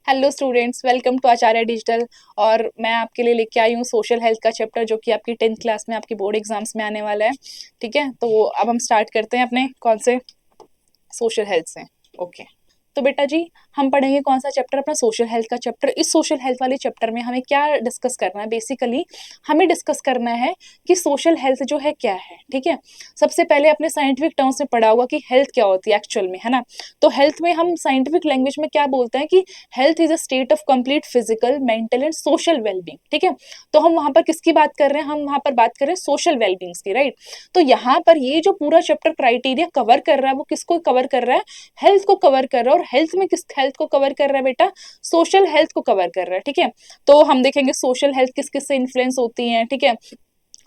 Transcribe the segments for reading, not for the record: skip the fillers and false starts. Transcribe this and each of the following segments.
Hello students, welcome to Acharya digital. और मैं आपके लिए लेके आई हूँ सोशल हेल्थ का चैप्टर, जो कि आपकी 10th क्लास में आपकी बोर्ड एग्जाम्स में आने वाला है। ठीक है, तो अब हम स्टार्ट करते हैं अपने कौन से सोशल हेल्थ से। ओके, तो बेटा जी, हम पढ़ेंगे कौन सा चैप्टर? अपना सोशल हेल्थ का चैप्टर। इस सोशल हेल्थ वाले चैप्टर में हमें क्या डिस्कस करना है? बेसिकली हमें डिस्कस करना है कि सोशल हेल्थ जो है क्या है। ठीक है, सबसे पहले अपने साइंटिफिक टर्म्स में पढ़ा होगा कि हेल्थ क्या होती है एक्चुअल में, है ना। तो हेल्थ में हम साइंटिफिक लैंग्वेज में क्या बोलते हैं कि health is a state of complete physical, mental and social wellbeing. ठीक है, तो हम वहां पर किसकी बात कर रहे हैं? हम वहां पर बात कर रहे हैं सोशल वेलबींग्स की, राइट। तो यहाँ पर ये जो पूरा चैप्टर क्राइटेरिया कवर कर रहा है, वो किसको कवर कर रहा है? हेल्थ को कवर कर रहा है। और हेल्थ में किस हेल्थ को कवर कर रहा है बेटा? सोशल हेल्थ को कवर कर रहा है। ठीक है, तो हम देखेंगे सोशल हेल्थ किस किस से इन्फ्लुएंस होती है। ठीक है,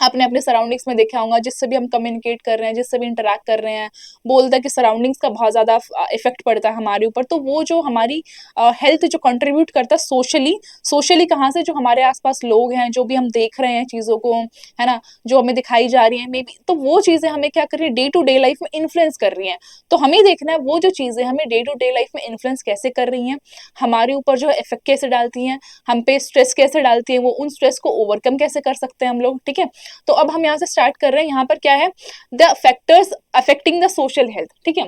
आपने अपने सराउंडिंग्स में देखा होगा, जिससे भी हम कम्युनिकेट कर रहे हैं, जिससे भी इंटरेक्ट कर रहे हैं, बोलता है कि सराउंडिंग्स का बहुत ज़्यादा इफेक्ट पड़ता है हमारे ऊपर। तो वो जो हमारी हेल्थ जो कंट्रीब्यूट करता है सोशली, सोशली कहाँ से? जो हमारे आसपास लोग हैं, जो भी हम देख रहे हैं चीज़ों को, है ना, जो हमें दिखाई जा रही है मे बी, तो वो चीज़ें हमें क्या कर रही है? डे टू डे लाइफ में इन्फ्लुएंस कर रही हैं। तो हमें देखना है वो जो चीज़ें हमें डे टू डे लाइफ में इन्फ्लुएंस कैसे कर रही हैं, हमारे ऊपर जो है इफेक्ट कैसे डालती हैं, हम पे स्ट्रेस कैसे डालती हैं, वो उन स्ट्रेस को ओवरकम कैसे कर सकते हैं हम लोग। ठीक है, तो अब हम यहाँ से स्टार्ट कर रहे हैं। यहाँ पर क्या है? The factors affecting the social health. ठीक है,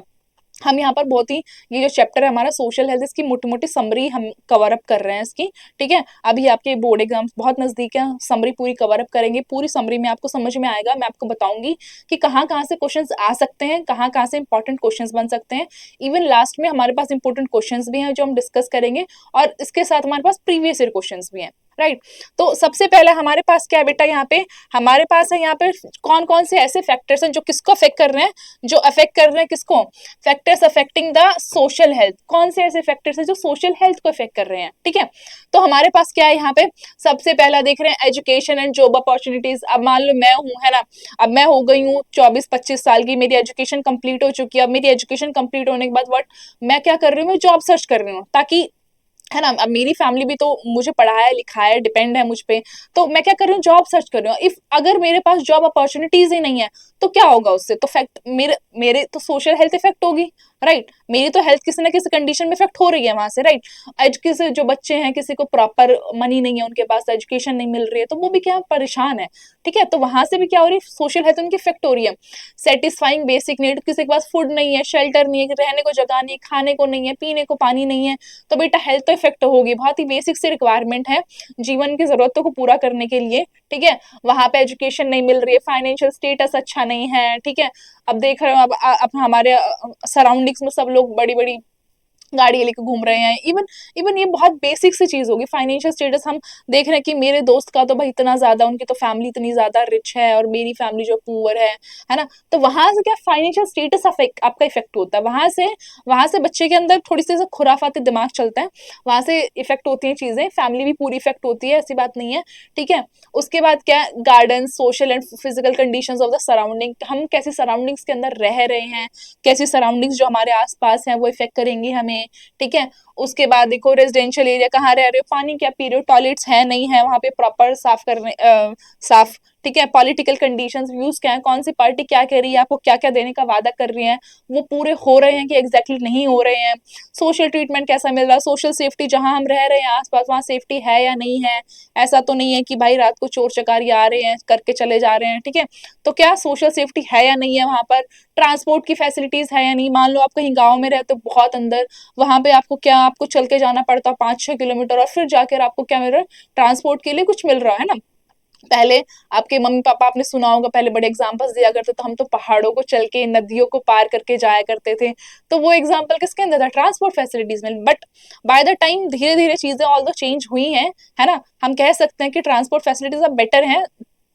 हम यहाँ पर बहुत ही, ये जो चैप्टर है हमारा सोशल हेल्थ, इसकी मोटी मोटी समरी हम कवर अप कर रहे हैं इसकी। ठीक है, अभी आपके बोर्ड एग्जाम्स बहुत नजदीक है, समरी पूरी कवर अप करेंगे। पूरी समरी में आपको समझ में आएगा, मैं आपको बताऊंगी कि कहाँ कहाँ से क्वेश्चंस आ सकते हैं, कहाँ कहाँ से इंपॉर्टेंट क्वेश्चंस बन सकते हैं। इवन लास्ट में हमारे पास इंपॉर्टेंट क्वेश्चंस भी हैं जो हम डिस्कस करेंगे, और इसके साथ हमारे पास प्रीवियस ईयर क्वेश्चंस भी हैं, राइट। तो सबसे पहले हमारे पास क्या है बेटा? यहाँ पे हमारे पास है, यहाँ पे कौन कौन से ऐसे फैक्टर्स हैं जो किसको अफेक्ट कर रहे हैं? जो अफेक्ट कर रहे हैं किसको? Factors affecting the social health. कौन से ऐसे फैक्टर्स हैं जो सोशल हेल्थ को अफेक्ट कर रहे हैं? ठीक है, तो हमारे पास क्या है यहाँ पे? सबसे पहला देख रहे हैं एजुकेशन एंड जॉब अपॉर्चुनिटीज। अब मान लो मैं हूँ, है ना, अब मैं हो गई हूँ 24-25 साल की, मेरी एजुकेशन कंप्लीट हो चुकी है। अब मेरी एजुकेशन कंप्लीट होने के बाद व्हाट मैं क्या कर रही हूँ? जॉब सर्च कर रही हूँ, ताकि, है ना, अब मेरी फैमिली भी तो मुझे पढ़ाया लिखाया डिपेंड है मुझ पे। तो मैं क्या कर रही हूँ? जॉब सर्च कर रही हूँ। इफ अगर मेरे पास जॉब अपॉर्चुनिटीज ही नहीं है, तो क्या होगा उससे? तो फैक्ट मेरे मेरे तो सोशल हेल्थ इफेक्ट होगी, राइट। मेरी तो हेल्थ किसी ना किसी कंडीशन में इफेक्ट हो रही है वहां से, राइट। एजुकेशन, जो बच्चे हैं, किसी को प्रॉपर मनी नहीं है, उनके पास एजुकेशन नहीं मिल रही है, तो वो भी क्या परेशान है। ठीक है, तो वहां से भी क्या हो रही है? सोशल हेल्थ उनकी इफेक्ट हो रही है। सेटिस्फाइंग बेसिक नीड, किसी के पास फूड नहीं है, शेल्टर नहीं है, रहने को जगह नहीं है, खाने को नहीं है, पीने को पानी नहीं है, तो बेटा हेल्थ तो इफेक्ट होगी। बहुत ही बेसिक सी रिक्वायरमेंट है जीवन की जरूरतों को पूरा करने के लिए। ठीक है, वहां पे एजुकेशन नहीं मिल रही है, फाइनेंशियल स्टेटस अच्छा नहीं है। ठीक है, अब देख रहे हो, अब हमारे सराउंडिंग्स में सब लोग बड़ी बड़ी गाड़ी लेके घूम रहे हैं। इवन इवन ये बहुत बेसिक सी चीज होगी, फाइनेंशियल स्टेटस। हम देख रहे हैं कि मेरे दोस्त का तो भाई इतना ज्यादा, उनकी तो फैमिली इतनी ज्यादा रिच है और मेरी फैमिली जो पुअर है ना। तो वहां से क्या फाइनेंशियल स्टेटस आपका इफेक्ट होता है। वहां से बच्चे के अंदर थोड़ी सी खुराफाती दिमाग चलता है, वहां से इफेक्ट होती है चीजें। फैमिली भी पूरी इफेक्ट होती है, ऐसी बात नहीं है। ठीक है, उसके बाद क्या? Garden, social and physical conditions of the surrounding. हम कैसी सराउंडिंग्स के अंदर रह रहे हैं, कैसी सराउंडिंग्स जो हमारे आसपास हैं वो इफेक्ट करेंगी हमें। ठीक है, उसके बाद देखो रेजिडेंशियल एरिया, कहाँ रह रहे हो, पानी क्या पी रहे हो, टॉयलेट्स है नहीं है वहां पे प्रॉपर साफ करने साफ। ठीक है, पॉलिटिकल कंडीशंस, व्यूज क्या है, कौन सी पार्टी क्या कह रही है, आपको क्या क्या देने का वादा कर रही है, वो पूरे हो रहे हैं कि एग्जैक्टली नहीं हो रहे हैं। सोशल ट्रीटमेंट कैसा मिल रहा है, सोशल सेफ्टी, जहां हम रह रहे हैं आसपास वहां सेफ्टी है या नहीं है। ऐसा तो नहीं है कि भाई रात को चोर चकारी आ रहे हैं करके चले जा रहे हैं। ठीक है, तो क्या सोशल सेफ्टी है या नहीं है वहां पर? ट्रांसपोर्ट की फैसिलिटीज है या नहीं? मान लो आप कहीं गाँव में रहते हो बहुत अंदर, वहां पे आपको क्या, आपको चल के जाना पड़ता है 5-6 किलोमीटर, और फिर जाकर आपको क्या मिल रहा है? ट्रांसपोर्ट के लिए कुछ मिल रहा है ना। पहले आपके मम्मी पापा, आपने सुना होगा, पहले बड़े एग्जांपल्स दिया करते, तो हम तो पहाड़ों को चल के, नदियों को पार करके जाया करते थे। तो वो एग्जांपल किसके अंदर था? ट्रांसपोर्ट फैसिलिटीज में। बट बाय द टाइम धीरे धीरे चीजें ऑल दो चेंज हुई हैं, है ना। हम कह सकते हैं कि ट्रांसपोर्ट फैसिलिटीज अब बेटर हैं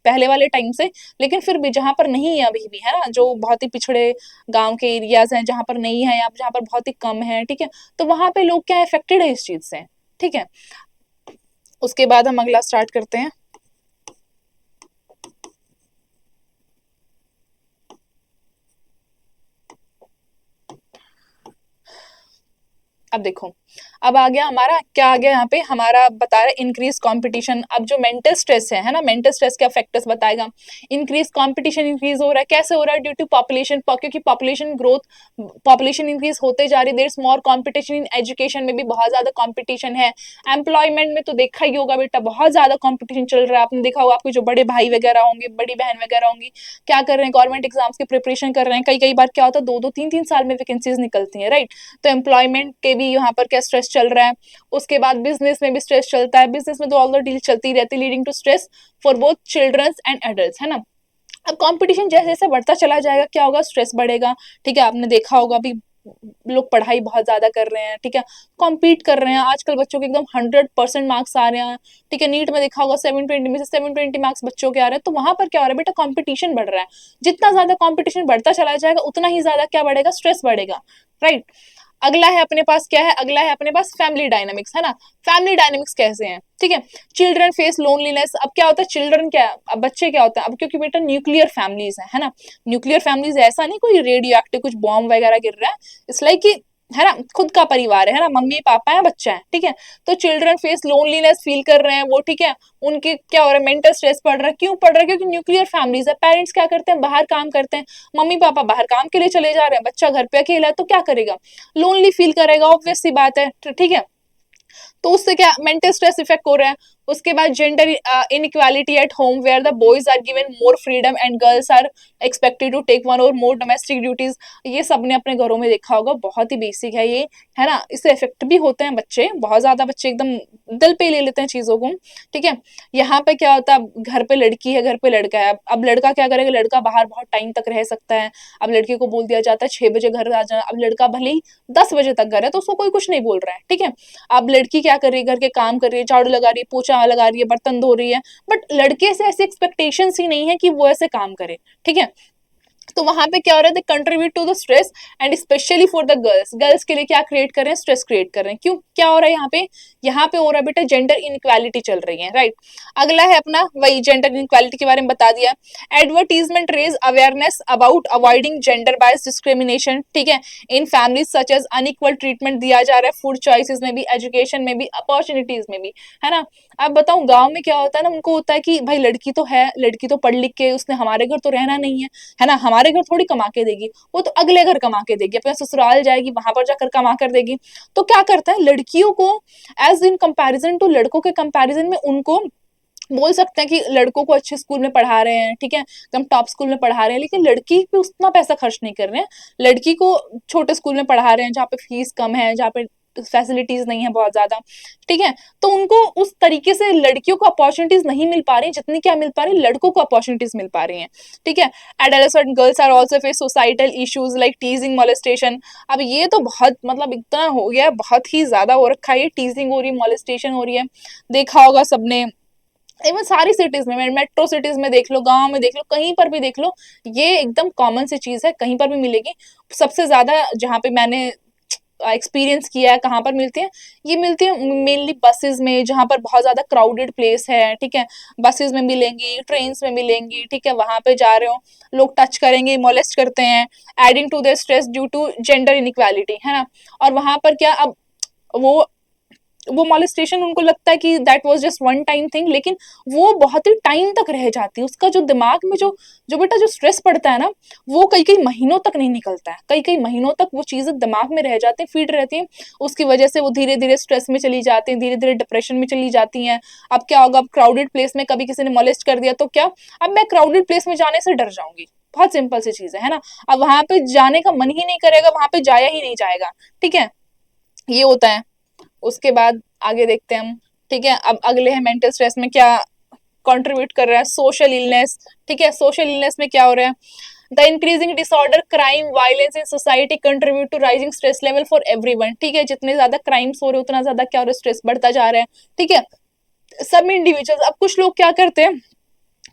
पहले वाले टाइम से। लेकिन फिर भी जहां पर नहीं है अभी भी, है ना, जो बहुत ही पिछड़े गांव के एरियाज हैं, जहां पर नहीं है या जहां पर बहुत ही कम है, ठीक है, तो वहां पे लोग क्या अफेक्टेड है इस चीज से। ठीक है, उसके बाद हम अगला स्टार्ट करते हैं। अब देखो, अब आ गया हमारा, क्या आ गया यहाँ पे हमारा बता रहा है इंक्रीज कंपटीशन। अब जो मेंटल स्ट्रेस है ना, मेंटल स्ट्रेस क्या फैक्टर्स बताएगा। इंक्रीज कंपटीशन इंक्रीज हो रहा है, कैसे हो रहा है, ड्यू टू पॉपुलेशन, क्योंकि पॉपुलेशन ग्रोथ, पॉपुलेशन इंक्रीज होते जा रही है, there is more competition in education में भी बहुत ज्यादा कंपटीशन है। एम्प्लॉयमेंट में तो देखा ही होगा बेटा, बहुत ज्यादा कंपटीशन चल रहा है। आपने देखा होगा आपके जो बड़े भाई वगैरह होंगे, बड़ी बहन वगैरह होंगी, क्या कर रहे हैं, गवर्नमेंट एग्जाम्स की प्रिपरेशन कर रहे हैं। कई कई बार क्या होता है, 2 2 3 3 साल में वैकेंसीज निकलती है, राइट। तो एम्प्लॉयमेंट के भी यहाँ पर क्या स्ट्रेस चल रहा है। उसके बाद बिजनेस में भी स्ट्रेस चलता है, बिजनेस में तो ऑल द डील चलती रहती है, leading to stress for both childrens and adults, है ना। अब कंपटीशन जैसे जैसे बढ़ता चला जाएगा, क्या होगा, स्ट्रेस बढ़ेगा। ठीक है, आपने देखा होगा अभी लोग पढ़ाई बहुत ज्यादा कर रहे हैं, ठीक है, कॉम्पीट कर रहे हैं। आजकल बच्चों के एकदम 100% मार्क्स आ रहे हैं, ठीक है। नीट में देखा होगा 720 में से 720 मार्क्स बच्चों के आ रहे हैं। तो वहां पर क्या हो रहा है बेटा, कंपटीशन बढ़ रहा है। जितना ज्यादा कंपटीशन बढ़ता चला जाएगा, उतना ही ज्यादा क्या बढ़ेगा, स्ट्रेस बढ़ेगा, राइट। अगला है अपने पास क्या है, अगला है अपने पास फैमिली डायनामिक्स, है ना। फैमिली डायनामिक्स कैसे हैं, ठीक है। Children face loneliness. अब क्या होता है, चिल्ड्रन क्या, अब बच्चे क्या होता है, अब क्योंकि बेटा न्यूक्लियर फैमिलीज है ना। न्यूक्लियर फैमिलीज ऐसा नहीं कोई रेडियो एक्टिव कुछ बॉम्ब वगैरह गिर रहा है, इसलिए कि है ना, खुद का परिवार है ना, मम्मी पापा है, बच्चा है, ठीक है। तो चिल्ड्रन फेस लोनलीनेस फील कर रहे हैं वो, ठीक है। उनके क्या हो रहा है, मेंटल स्ट्रेस पड़ रहा है। क्यों पड़ रहा है, क्योंकि न्यूक्लियर फैमिलीज है। पेरेंट्स क्या करते हैं, बाहर काम करते हैं, मम्मी पापा बाहर काम के लिए चले जा रहे हैं, बच्चा घर पे अकेला है, तो क्या करेगा, लोनली फील करेगा, ऑब्वियस सी बात है, ठीक है। तो उससे क्या मेंटल स्ट्रेस इफेक्ट हो रहा है। उसके बाद gender inequality at home, where the boys are given more freedom and girls are expected to take one और मोर डोमेस्टिक ड्यूटीज। ये सबने अपने घरों में देखा होगा, बहुत ही बेसिक है ये, है ना। इससे इफेक्ट भी होते हैं बच्चे, बहुत ज्यादा बच्चे एकदम दिल पे ले लेते हैं चीजों को, ठीक है। यहाँ पे क्या होता है, घर पे लड़की है, घर पे लड़का है। अब लड़का क्या करेगा, लड़का बाहर बहुत टाइम तक रह सकता है। अब लड़के को बोल दिया जाता है 6 बजे घर आ जाना। अब लड़का भले ही 10 बजे तक घर है, तो उसको कोई कुछ नहीं बोल रहा है, ठीक है। अब लड़की क्या कर रही है, घर के काम कर रही है, झाड़ू लगा रही है, पोछा लगा रही है, बर्तन धो रही है, बट लड़के से ऐसी एक्सपेक्टेशंस ही नहीं है कि वो ऐसे काम करे, ठीक है। तो वहां पे क्या हो रहा है, they contribute to the stress and specially for the girls. Girls के लिए क्या क्रिएट कर रहे हैं, स्ट्रेस क्रिएट कर रहे हैं। क्यों, क्या हो रहा है यहाँ पे हो रहा है बेटा, जेंडर इनइक्वालिटी चल रही है, राइट। अगला है अपना वही जेंडर इनइक्वालिटी के बारे में बता दिया। Advertisement raise awareness about avoiding gender bias discrimination, ठीक है। In families such as unequal treatment दिया जा रहा है, फूड चॉइसेस में भी, एजुकेशन में भी, अपॉर्चुनिटीज में भी, है ना। अब बताऊं गांव में क्या होता है ना, उनको होता है कि भाई लड़की तो है, लड़की तो पढ़ लिख के उसने हमारे घर तो रहना नहीं है ना, हमारे घर थोड़ी कमा के देगी, वो तो अगले घर कमा के देगी, अपने ससुराल जाएगी, वहां पर जाकर कमा कर देगी। तो क्या करता है, लड़कियों को एज इन कंपैरिजन टू लड़कों के कंपैरिजन में उनको बोल सकते हैं कि लड़कों को अच्छे स्कूल में पढ़ा रहे हैं, ठीक है, एकदम टॉप स्कूल में पढ़ा रहे हैं, लेकिन लड़की पे उतना पैसा खर्च नहीं कर रहे हैं। लड़की को छोटे स्कूल में पढ़ा रहे हैं, जहाँ पे फीस कम है, जहाँ पे फैसिलिटीज नहीं है बहुत ज्यादा, ठीक है। तो उनको उस तरीके से लड़कियों को अपॉर्चुनिटीज नहीं मिल पा रही जितनी क्या मिल पा रही, लड़कों को अपॉर्चुनिटीज मिल पा रही हैं, ठीक है। Adolescent girls are also face societal issues like teasing, molestation. अब ये तो बहुत मतलब इतना हो गया, बहुत ही ज्यादा हो रखा है, टीजिंग हो रही है, मोलेस्टेशन हो रही है, देखा होगा सबने। इवन सारी सिटीज में, मेट्रो सिटीज में देख लो, गांव में देख लो, कहीं पर भी देख लो, ये एकदम कॉमन सी चीज है, कहीं पर भी मिलेगी। सबसे ज्यादा जहाँ पे मैंने एक्सपीरियंस किया है, कहाँ पर मिलती है, ये मिलती है मेनली बसेस में, जहाँ पर बहुत ज्यादा क्राउडेड प्लेस है, ठीक है। बसेस में मिलेंगी, ट्रेन में मिलेंगी, ठीक है, वहां पे जा रहे हो, लोग टच करेंगे, मोलेस्ट करते हैं, adding to their stress due to gender inequality, है ना। और वहां पर क्या, अब वो वो मॉलेस्टेशन उनको लगता है कि that was just one time thing, लेकिन वो बहुत ही टाइम तक रह जाती है। उसका जो दिमाग में जो जो बेटा जो स्ट्रेस पड़ता है ना, वो कई कई महीनों तक नहीं निकलता है, कई कई महीनों तक वो चीजें दिमाग में रह जाती है, फीड रहती है। उसकी वजह से वो धीरे धीरे स्ट्रेस में चली जाती है, धीरे धीरे डिप्रेशन में चली जाती हैं। अब क्या होगा, अब क्राउडेड प्लेस में कभी किसी ने मोलेस्ट कर दिया तो क्या, अब मैं क्राउडेड प्लेस में जाने से डर जाऊंगी, बहुत सिंपल सी चीज है ना। अब वहां पे जाने का मन ही नहीं करेगा, वहां पे जाया ही नहीं जाएगा, ठीक है, ये होता है। उसके बाद आगे देखते हैं हम, ठीक है। अब अगले है मेंटल स्ट्रेस में क्या कंट्रीब्यूट कर रहा है, सोशल इलनेस, ठीक है। सोशल इलनेस में क्या हो रहा है, the increasing disorder, crime, violence in society contribute to rising stress level for everyone, ठीक है। जितने ज्यादा क्राइम्स हो रहे उतना ज्यादा क्या हो रहा है, स्ट्रेस बढ़ता जा रहा है, ठीक है। सब इंडिविजुअल्स, अब कुछ लोग क्या करते हैं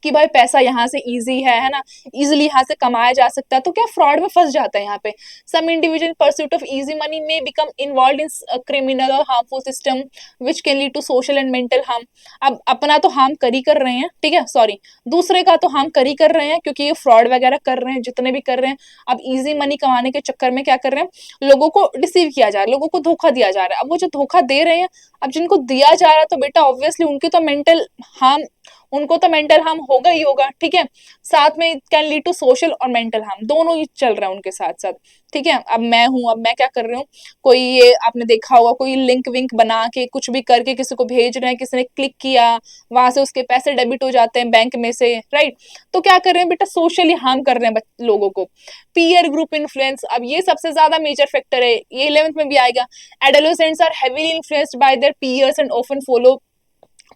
कि भाई पैसा यहाँ से इजी है ना, इजीली यहाँ से कमाया जा सकता है, तो क्या फ्रॉड में फंस जाता है यहाँ पे। Some individual pursuit of easy money may become involve in criminal or harmful system which can lead to social and mental harm. अब अपना तो हार्म कर ही कर रहे हैं, ठीक है, सॉरी, दूसरे का तो हार्म कर ही कर रहे हैं, क्योंकि ये फ्रॉड वगैरह कर रहे हैं, जितने भी कर रहे हैं। अब इजी मनी कमाने के चक्कर में क्या कर रहे हैं, लोगों को डिसीव किया जा रहा है, लोगों को धोखा दिया जा रहा है। अब वो जो धोखा दे रहे हैं, अब जिनको दिया जा रहा है, तो बेटा ऑब्वियसली उनकी तो मेंटल हार्म, उनको तो मेंटल हार्म होगा ही होगा, ठीक है। साथ में कैन लीड टू सोशल और मेंटल हार्म, दोनों ही चल रहा है उनके साथ साथ, ठीक है। अब मैं हूं, अब मैं क्या कर रही हूँ, कोई ये आपने देखा होगा, कोई लिंक विंक बना के कुछ भी करके किसी को भेज रहे हैं, किसी ने क्लिक किया, वहां से उसके पैसे डेबिट हो जाते हैं बैंक में से, राइट। तो क्या कर रहे हैं बेटा, सोशली हार्म कर रहे हैं लोगों को। पीयर ग्रुप इन्फ्लुएंस, अब ये सबसे ज्यादा मेजर फैक्टर है, ये 11th में भी आएगा। Adolescents are heavily influenced by their peers and often follow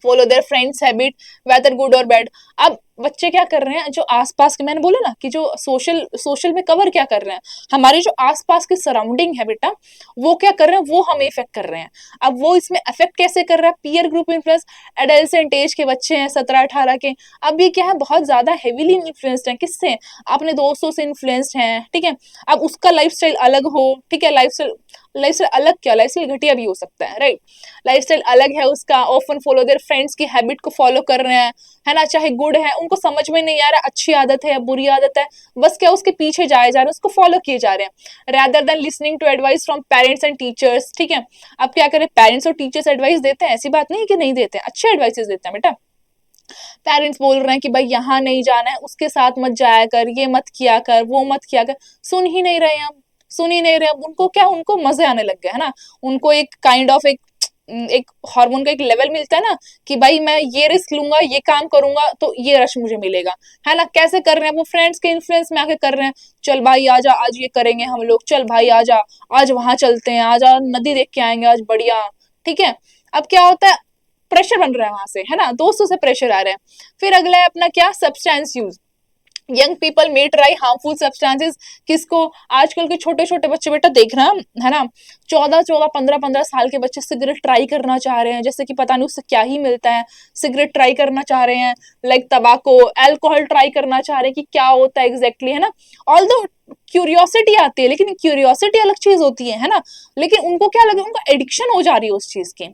their friends habit whether good or bad. अब बच्चे क्या कर रहे हैं, जो आसपास के, मैंने बोला ना कि जो सोशल में कवर क्या कर रहे हैं, हमारे जो आसपास की सराउंडिंग है बेटा, वो क्या कर रहे हैं, वो हमें इफेक्ट कर रहे हैं। अब वो इसमें इफेक्ट कैसे कर रहा है, पीयर ग्रुप इन्फ्लुएंस, एडल्सेंट एज के बच्चे हैं 17-18 के, अब ये क्या है, बहुत ज्यादा हेवीली इन्फ्लुएंस्ड है, किससे, अपने दोस्तों से इन्फ्लुएंस्ड है, ठीक है। अब उसका लाइफस्टाइल अलग हो, ठीक है, लाइफस्टाइल अलग, क्या लाइफस्टाइल घटिया भी हो सकता है, राइट। लाइफस्टाइल अलग है उसका, ऑफन फॉलो देयर फ्रेंड्स की हैबिट को फॉलो कर रहे हैं, है ना, चाहे गुड है, उनको समझ में नहीं आ रहा अच्छी आदत है या बुरी आदत है, बस क्या उसके पीछे जाए जा रहे हैं, उसको फॉलो किए जा रहे हैं, rather than listening to advice from parents and teachers, ठीक है। अब क्या करें, पेरेंट्स और टीचर्स एडवाइस देते हैं, ऐसी बात नहीं है कि नहीं देते हैं, अच्छे एडवाइसेस देते हैं बेटा। पेरेंट्स बोल रहे हैं कि भाई यहाँ नहीं जाना है, उसके साथ मत जाया कर, ये मत किया कर, वो मत किया कर, सुन ही नहीं रहे हम, सुन ही नहीं रहे। उनको क्या, उनको मजे आने लग गए, है ना, उनको एक काइंड ऑफ एक हार्मोन का एक लेवल मिलता है ना, कि भाई मैं ये रिस्क लूंगा, ये काम करूंगा तो ये रश मुझे मिलेगा, है ना। कैसे कर रहे हैं वो, फ्रेंड्स के इन्फ्लुएंस में आके कर रहे हैं, चल भाई आजा, आज ये करेंगे हम लोग, चल भाई आजा, आज वहां चलते हैं, आजा नदी देख के आएंगे आज बढ़िया, ठीक है। अब क्या होता है, प्रेशर बन रहा है वहां से, है ना, दोस्तों से प्रेशर आ रहा है। फिर अगला है अपना क्या, substance use, young people may try harmful substances, किसको, आजकल के छोटे छोटे बच्चे बेटा देख रहा है ना, 14-14, 15-15 साल के बच्चे सिगरेट ट्राई करना चाह रहे हैं, जैसे कि पता नहीं उससे क्या ही मिलता है, सिगरेट ट्राई करना चाह रहे हैं, लाइक तबाको, अल्कोहल ट्राई करना चाह रहे हैं कि क्या होता है एग्जैक्टली, है ना। ऑल दो क्यूरियोसिटी आती है, लेकिन क्यूरियोसिटी अलग चीज होती है ना, लेकिन उनको क्या लगे, उनको एडिक्शन हो जा रही है उस चीज की।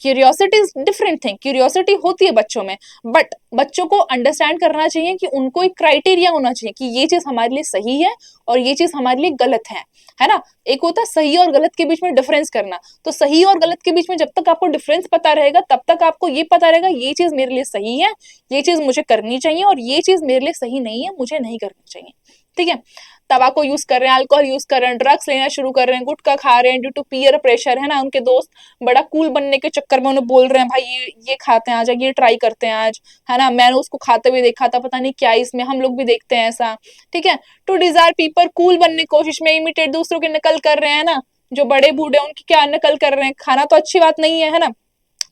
Curiosity is different thing, curiosity होती है बच्चों में, बट बच्चों को अंडरस्टैंड करना चाहिए कि उनको एक क्राइटेरिया होना चाहिए कि ये चीज हमारे लिए सही है और ये चीज हमारे लिए गलत है ना। एक होता है सही और गलत के बीच में डिफरेंस करना, तो सही और गलत के बीच में जब तक आपको डिफरेंस पता रहेगा, तब तक आपको ये पता रहेगा ये चीज मेरे लिए सही है, ये चीज मुझे करनी चाहिए, और ये चीज मेरे लिए सही नहीं है, मुझे नहीं करनी चाहिए, ठीक है। तंबाकू यूज कर रहे हैं, अल्कोहल यूज कर रहे हैं, ड्रग्स लेना शुरू कर रहे हैं, गुटखा खा रहे हैं ड्यू टू पीयर प्रेशर, है ना, उनके दोस्त बड़ा कूल बनने के चक्कर में उन्हें बोल रहे हैं भाई ये खाते हैं आज, ये ट्राई करते हैं आज, है ना, मैंने उसको खाते हुए देखा था, पता नहीं क्या इसमें, हम लोग भी देखते हैं ऐसा, ठीक है। टू डिजायर पीपल, कूल बनने की कोशिश में इमिटेट, दूसरों की नकल कर रहे हैं ना, जो बड़े बूढ़े उनकी क्या नकल कर रहे हैं, खाना तो अच्छी बात नहीं है ना,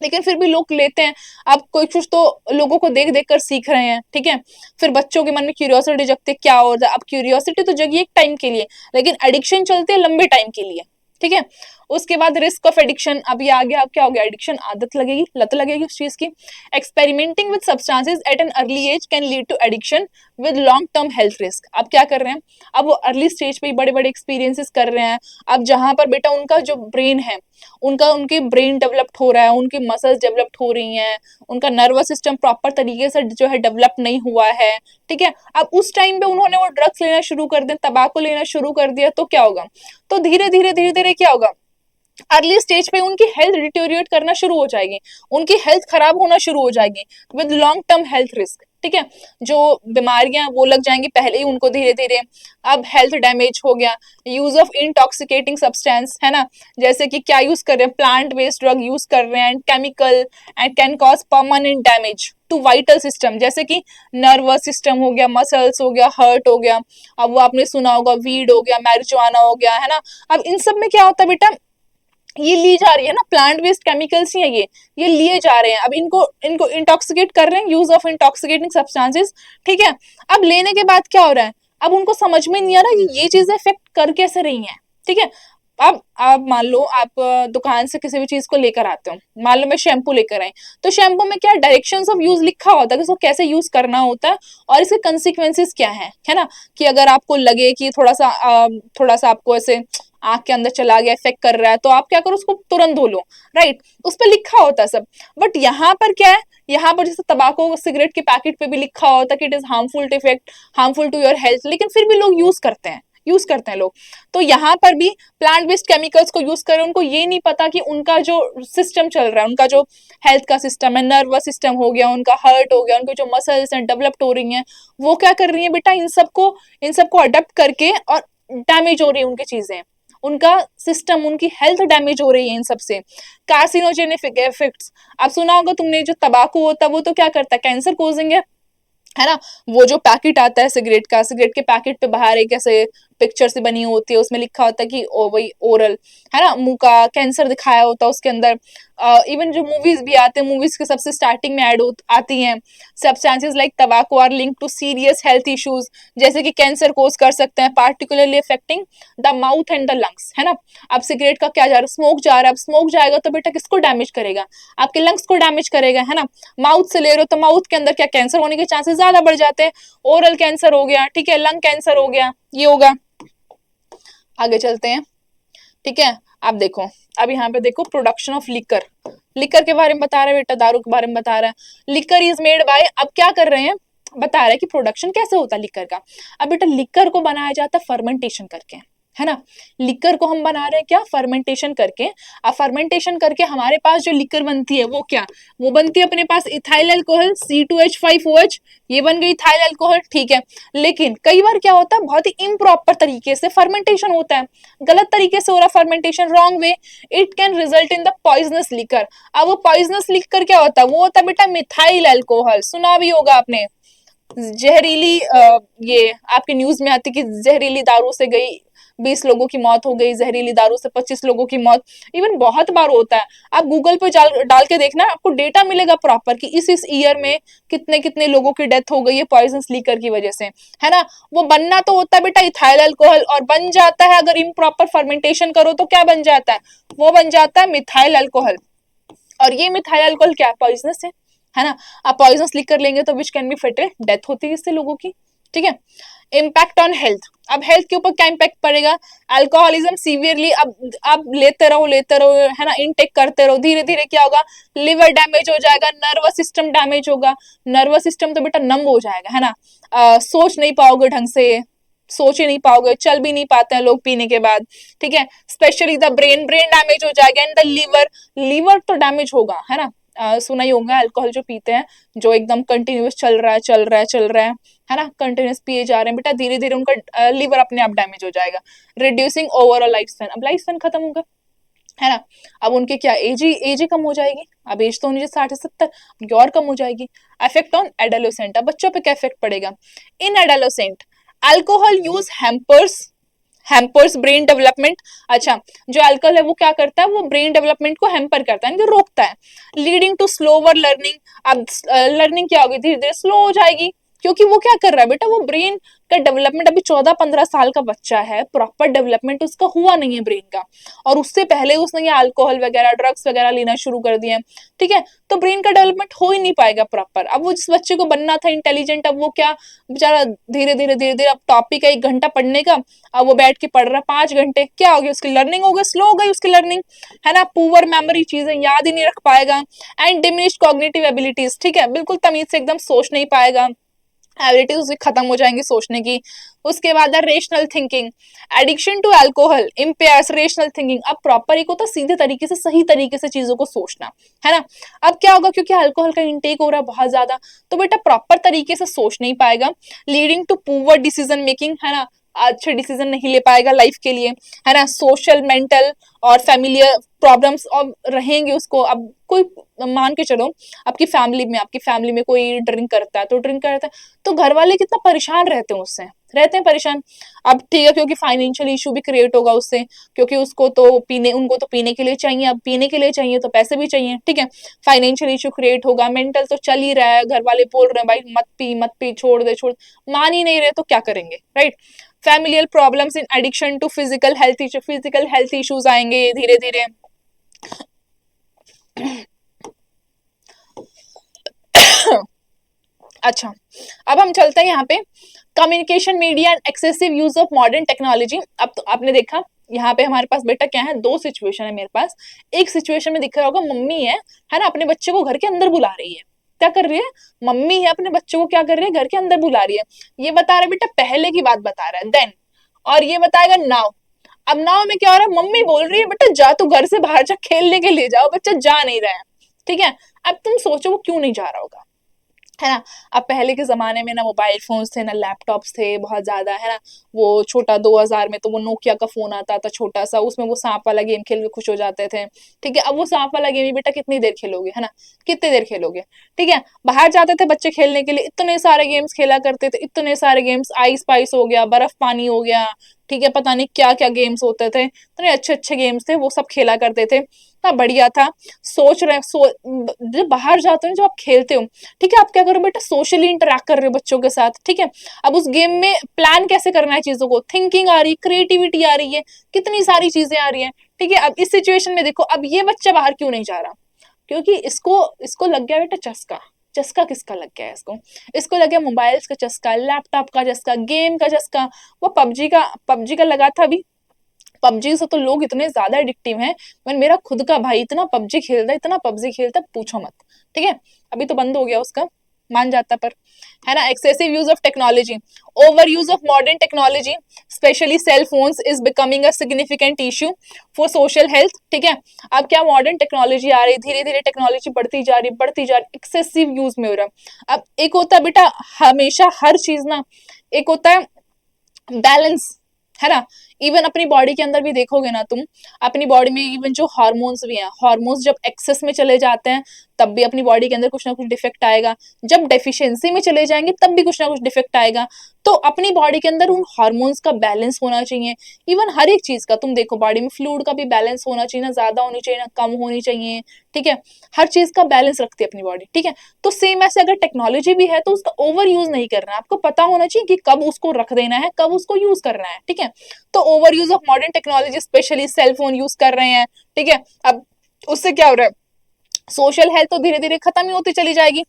लेकिन फिर भी लोग लेते हैं। अब कोई कुछ तो लोगों को देख देख कर सीख रहे हैं, ठीक है। फिर बच्चों के मन में क्यूरियोसिटी जगती है, क्या होता है, अब क्यूरियोसिटी तो जगी एक टाइम के लिए, लेकिन एडिक्शन चलते हैं लंबे टाइम के लिए, ठीक है। उसके बाद रिस्क ऑफ एडिक्शन, अब ये आ गया, अब क्या हो गया, एडिक्शन, आदत लगेगी, लत लगेगी उस चीज की। Experimenting with substances at an early age can lead to addiction with long term health risk. अब क्या कर रहे हैं, अब वो अर्ली स्टेज पे बड़े बड़े एक्सपीरियंसेस कर रहे हैं, अब जहां पर बेटा उनका जो ब्रेन है, उनके ब्रेन डेवलप्ड हो रहा है, उनकी मसल्स डेवलप्ड हो रही हैं, उनका नर्वस सिस्टम प्रॉपर तरीके से जो है डेवलप नहीं हुआ है, ठीक है। अब उस टाइम पे उन्होंने वो ड्रग्स लेना शुरू कर दिया, तंबाकू लेना शुरू कर दिया, तो क्या होगा, तो धीरे धीरे क्या होगा, अर्ली स्टेज पे उनकी हेल्थ डिटोरिएट करना शुरू हो जाएगी, उनकी हेल्थ खराब होना शुरू हो जाएगी with long term health risk, ठीक है। जो बीमारियां वो लग जाएंगी पहले ही उनको धीरे धीरे। अब हेल्थ डैमेज हो गया, यूज ऑफ इंटॉक्सिकेटिंग सब्सटेंस, है ना, जैसे कि क्या यूज कर रहे हैं, प्लांट बेस्ड ड्रग यूज कर रहे हैं, chemical, and can cause permanent damage to vital system, जैसे कि नर्वस सिस्टम हो गया, मसल्स हो गया, हार्ट हो गया। अब वो आपने सुना होगा, वीड हो गया, मैरिजुआना हो गया, है ना। अब इन सब में क्या होता है बेटा, ये ली जा रही है ना, प्लांट बेस्ड केमिकल्स ही है ये लिए जा रहे हैं, अब इनको इनको इंटॉक्सिकेट कर रहे हैं, यूज ऑफ इंटॉक्सिकेटिंग सब्सटेंसेस, ठीक है। अब लेने के बाद क्या हो रहा है, अब उनको समझ में नहीं आ रहा कि ये चीजें इफेक्ट कर कैसे रही हैं, ठीक है। अब आप मान लो आप दुकान से किसी भी चीज को लेकर आते हो, मान लो मैं शैम्पू लेकर आई, तो शैम्पू में क्या डायरेक्शंस ऑफ यूज लिखा होता है कि इसको कैसे यूज करना होता है और इसके कंसिक्वेंसेस क्या है ना, कि अगर आपको लगे कि थोड़ा सा आपको ऐसे आंख के अंदर चला गया, इफेक्ट कर रहा है, तो आप क्या करो, उसको तुरंत धो लो, राइट, उस पर लिखा होता है सब। बट यहाँ पर क्या है, यहाँ पर जैसे तंबाकू सिगरेट के पैकेट पे भी लिखा होता है कि it is harmful to effect, harmful to your health, लेकिन फिर भी लोग यूज करते हैं लोग। तो यहाँ पर भी प्लांट बेस्ड केमिकल्स को यूज करें, उनको ये नहीं पता कि उनका जो सिस्टम चल रहा है, उनका जो हेल्थ का सिस्टम है, नर्वस सिस्टम हो गया, उनका हार्ट हो गया, उनके जो मसल्स हैं डेवलप्ड हो रही हैं, वो क्या कर रही है बेटा, इन सबको अडेप्ट करके और डैमेज हो रही है उनकी चीजें, उनका सिस्टम, उनकी हेल्थ डैमेज हो रही है इन सबसे। कार्सिनोजेनिक इफेक्ट्स, अब सुना होगा तुमने, जो तंबाकू होता है वो तो क्या करता है, कैंसर कोजिंग है ना। वो जो पैकेट आता है सिगरेट का, सिगरेट के पैकेट पे बाहर एक ऐसे पिक्चर से बनी होती है, उसमें लिखा होता है कि वही ओरल, है ना, मुंह का कैंसर दिखाया होता है उसके अंदर। इवन जो मूवीज भी आते हैं, मूवीज के सबसे स्टार्टिंग में ऐड आती हैं, substances like tobacco are link to serious health issues, जैसे कि कैंसर कोज कर सकते हैं, particularly affecting the mouth and the lungs, है ना। अब सिगरेट का क्या जा रहा है, स्मोक जा रहा है, अब स्मोक जाएगा तो बेटा किसको डैमेज करेगा, आपके लंग्स को डैमेज करेगा, है ना। माउथ से ले रहे हो तो माउथ के अंदर क्या कैंसर होने के चांसेस ज्यादा बढ़ जाते हैं, ओरल कैंसर हो गया, ठीक है, लंग कैंसर हो गया, ये होगा। आगे चलते हैं, ठीक है। आप देखो, अब यहाँ पे देखो प्रोडक्शन ऑफ लिकर, लिकर के बारे में बता रहा है बेटा, दारू के बारे में बता रहा है। लिकर इज मेड बाय, अब क्या कर रहे हैं, बता रहा है कि प्रोडक्शन कैसे होता है लिकर का। अब बेटा लिकर को बनाया जाता है फर्मेंटेशन करके, है ना। लिकर को हम बना रहे हैं क्या, फर्मेंटेशन करके। अब फर्मेंटेशन करके हमारे पास जो लिकर बनती है वो क्या, वो बनती है अपने पास इथाइल अल्कोहल C2H5OH, ये बन गई इथाइल अल्कोहल, ठीक है। लेकिन कई बार क्या होता है, बहुत ही इम्प्रॉपर तरीके से फर्मेंटेशन होता है, गलत तरीके से हो रहा fermentation, wrong way, it can result in the poisonous liquor. अब वो पॉइजनस लिकर क्या होता है, वो होता है बेटा मिथाइल अल्कोहल, सुना भी होगा आपने, जहरीली ये आपके न्यूज में आती कि जहरीली दारू से गई 20 लोगों की मौत हो गई, जहरीली दारू से 25 लोगों की मौत, इवन बहुत बार होता है। आप गूगल पे डाल के देखना, आपको डेटा मिलेगा प्रॉपर कि इस ईयर में कितने कितने लोगों की डेथ हो गई है पॉइजन लीकर की वजह से, है ना। वो बनना तो होता है बेटा इथाइल अल्कोहल, और बन जाता है अगर इम्प्रॉपर फर्मेंटेशन करो तो क्या बन जाता है, वो बन जाता है मिथाइल अल्कोहल। और ये मिथाइल अल्कोहल क्या पॉइजनस है ना। आप पॉइजनस लिकर लेंगे तो which can be fatal, death होती है इससे लोगों की, ठीक है। इम्पैक्ट ऑन हेल्थ, अब हेल्थ के ऊपर क्या इम्पैक्ट पड़ेगा, अल्कोहलिज्म सीवियरली, अब लेते रहो, है ना, इनटेक करते रहो, धीरे धीरे क्या होगा, लिवर डैमेज हो जाएगा, नर्वस सिस्टम डैमेज होगा, नर्वस सिस्टम तो बेटा नम हो जाएगा, है ना। सोच नहीं पाओगे ढंग से, सोच ही नहीं पाओगे, चल भी नहीं पाते हैं लोग पीने के बाद, ठीक है। Specially the brain, brain damage हो जाएगा, एंड द लीवर, लीवर तो डैमेज होगा, है ना। सुना ही होगा अल्कोहल जो पीते हैं, जो एकदम कंटिन्यूस है ना, कंटिन्यूस पिए जा रहे हैं बेटा, धीरे धीरे उनका लीवर अपने आप डैमेज हो जाएगा, रिड्यूसिंग ओवरऑल लाइफ स्पैन, अब लाइफ स्पैन खत्म होगा, है ना। अब उनके क्या एज ही कम हो जाएगी, अब एज तो उनकी 60 से 70 और कम हो जाएगी। इफेक्ट ऑन एडोलेसेंट, अब बच्चों पे क्या इफेक्ट पड़ेगा, in adolescent alcohol use hampers brain development. अच्छा, जो अल्कोहल है वो क्या करता है, वो ब्रेन डेवलपमेंट को हैम्पर करता है, रोकता है, लीडिंग टू स्लोवर लर्निंग। अब लर्निंग क्या होगी, धीरे धीरे स्लो हो जाएगी, क्योंकि वो क्या कर रहा है बेटा, वो ब्रेन का डेवलपमेंट, अभी 14-15 साल का बच्चा है, प्रॉपर डेवलपमेंट उसका हुआ नहीं है ब्रेन का, और उससे पहले उसने ये अल्कोहल वगैरह ड्रग्स वगैरह लेना शुरू कर दिए, ठीक है। तो ब्रेन का डेवलपमेंट हो ही नहीं पाएगा प्रॉपर। अब वो जिस बच्चे को बनना था इंटेलिजेंट, अब वो क्या बेचारा धीरे धीरे अब टॉपिक है 1 घंटा पढ़ने का, अब वो बैठ के पढ़ रहा है 5 घंटे, क्या हो गया, उसकी लर्निंग हो गई, स्लो हो गई उसकी लर्निंग, है ना। पुअर मेमोरी, चीजें याद ही नहीं रख पाएगा, एंड डिमिनिश्ड कॉग्निटिव एबिलिटीज, ठीक है, बिल्कुल तमीज से एकदम सोच नहीं पाएगा, एबिलिटीज उसकी खत्म हो जाएंगी सोचने की। उसके बाद है rational thinking, addiction to alcohol impairs rational thinking. अब प्रॉपर एक होता है सीधे तरीके से, सही तरीके से चीजों को सोचना, है ना। अब क्या होगा, क्योंकि अल्कोहल का इंटेक हो रहा है बहुत ज्यादा, तो बेटा प्रॉपर तरीके से सोच नहीं पाएगा, leading to poor decision making, है ना, अच्छे डिसीजन नहीं ले पाएगा लाइफ के लिए, है ना। सोशल, मेंटल और फैमिलियर प्रॉब्लम्स और रहेंगे उसको। अब कोई मान के चलो, आपकी फैमिली में कोई ड्रिंक करता है, तो घर वाले कितना परेशान रहते हैं उससे, रहते हैं परेशान। अब ठीक है, क्योंकि फाइनेंशियल इशू भी क्रिएट होगा उससे, क्योंकि उनको तो पीने के लिए चाहिए, अब पीने के लिए चाहिए तो पैसे भी चाहिए, ठीक है। फाइनेंशियल इशू क्रिएट होगा, मेंटल तो चल ही रहा है, घर वाले बोल रहे हैं भाई मत पी, छोड़ दे, मान ही नहीं रहे तो क्या करेंगे, right. Familial problems in addiction to physical health issues आएंगे धीरे धीरे। अच्छा, अब हम चलते हैं यहाँ पे communication media and excessive use of modern technology. अब तो आपने देखा यहाँ पे हमारे पास बेटा क्या है, दो सिचुएशन है मेरे पास। एक सिचुएशन में दिख रहा होगा मम्मी है ना, अपने बच्चे को घर के अंदर बुला रही है। क्या कर रही है, मम्मी है अपने बच्चों को क्या कर रही है, घर के अंदर बुला रही है। ये बता रहा है बेटा, पहले की बात बता रहा है, देन, और ये बताएगा नाउ। अब नाव में क्या हो रहा है, मम्मी बोल रही है बेटा जा तू घर से बाहर जा, खेलने के लिए जाओ, बच्चा जा नहीं रहा है। ठीक है, अब तुम सोचो वो क्यों नहीं जा रहा होगा, है ना। अब पहले के जमाने में ना मोबाइल फोन्स थे ना लैपटॉप्स थे बहुत ज्यादा, है ना। वो छोटा 2000 में तो वो नोकिया का फोन आता था छोटा सा, उसमें वो सांप वाला गेम खेल के खुश हो जाते थे। ठीक है, अब वो सांप वाला गेम ही बेटा कितनी देर खेलोगे, है ना, कितनी देर खेलोगे। ठीक है, बाहर जाते थे बच्चे खेलने के लिए, इतने सारे गेम्स खेला करते थे, इतने सारे गेम्स, आइस पाइस हो गया, बर्फ पानी हो गया, ठीक है, पता नहीं क्या क्या गेम्स होते थे, इतने अच्छे अच्छे गेम्स थे, वो सब खेला करते थे, इतना बढ़िया था। सोच रहे जब बाहर जाते हो जब आप खेलते हो, ठीक है, आप क्या करो बेटा, सोशली इंटरेक्ट कर रहे हो बच्चों के साथ। ठीक है, अब उस गेम में प्लान कैसे करना है चीजों को, थिंकिंग आ रही, क्रिएटिविटी आ रही है, कितनी सारी चीजें आ रही है। ठीक है, अब इस सिचुएशन में देखो, अब ये बच्चा बाहर क्यों नहीं जा रहा, क्योंकि इसको इसको लग गया बेटा चस्का। चस्का किसका लग गया है इसको, इसको लग गया मोबाइल्स का चस्का, लैपटॉप का चस्का, गेम का चस्का। वो पबजी का लगा था अभी, पबजी से तो लोग इतने ज्यादा एडिक्टिव हैं। मैं, मेरा खुद का भाई इतना पबजी खेलता है, इतना पबजी खेलता है, पूछो मत। ठीक है, अभी तो बंद हो गया उसका, मान जाता पर, है ना। Excessive use of technology, over use of modern technology specially cell phones is becoming a significant issue for social health. ठीक है, अब क्या मॉडर्न टेक्नोलॉजी आ रही, धीरे धीरे टेक्नोलॉजी बढ़ती जा रही, एक्सेसिव यूज में हो रहा है। अब एक होता है बेटा हमेशा हर चीज ना, एक होता है बैलेंस, है ना। इवन अपनी बॉडी के अंदर भी देखोगे ना तुम, अपनी बॉडी में इवन जो हार्मोन्स भी हैं, हार्मोन्स जब एक्सेस में चले जाते हैं तब भी अपनी बॉडी के अंदर कुछ ना कुछ डिफेक्ट आएगा, जब डेफिशिएंसी में चले जाएंगे तब भी कुछ ना कुछ डिफेक्ट आएगा। तो अपनी बॉडी के अंदर उन हार्मोन्स का बैलेंस होना चाहिए। इवन हर एक चीज का तुम देखो, बॉडी में फ्लूइड का भी बैलेंस होना चाहिए, ना ज्यादा होनी चाहिए ना कम होनी चाहिए। ठीक है, हर चीज का बैलेंस रखती है अपनी बॉडी। ठीक है, तो सेम ऐसे अगर टेक्नोलॉजी भी है तो उसका ओवर यूज नहीं करना है, आपको पता होना चाहिए कि कब उसको रख देना है, कब उसको यूज करना है। ठीक है, तो over use of modern technology specially cell phone use कर रहे हैं। ठीक है, अब उससे क्या हो रहा है, सोशल हेल्थ तो धीरे धीरे खत्म ही होती चली जाएगी।